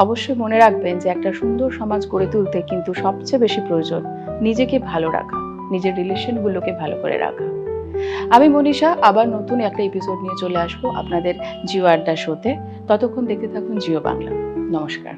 অবশ্যই মনে রাখবেন যে একটা সুন্দর সমাজ গড়ে তুলতে কিন্তু সবচেয়ে বেশি প্রয়োজন নিজেকে ভালো রাখা, নিজের রিলেশনগুলোকে ভালো করে রাখা। আমি মনীষা আবার নতুন একটা এপিসোড নিয়ে চলে আসবো আপনাদের জিও আড্ডা শোতে। ততক্ষণ দেখতে থাকুন জিও বাংলা। নমস্কার।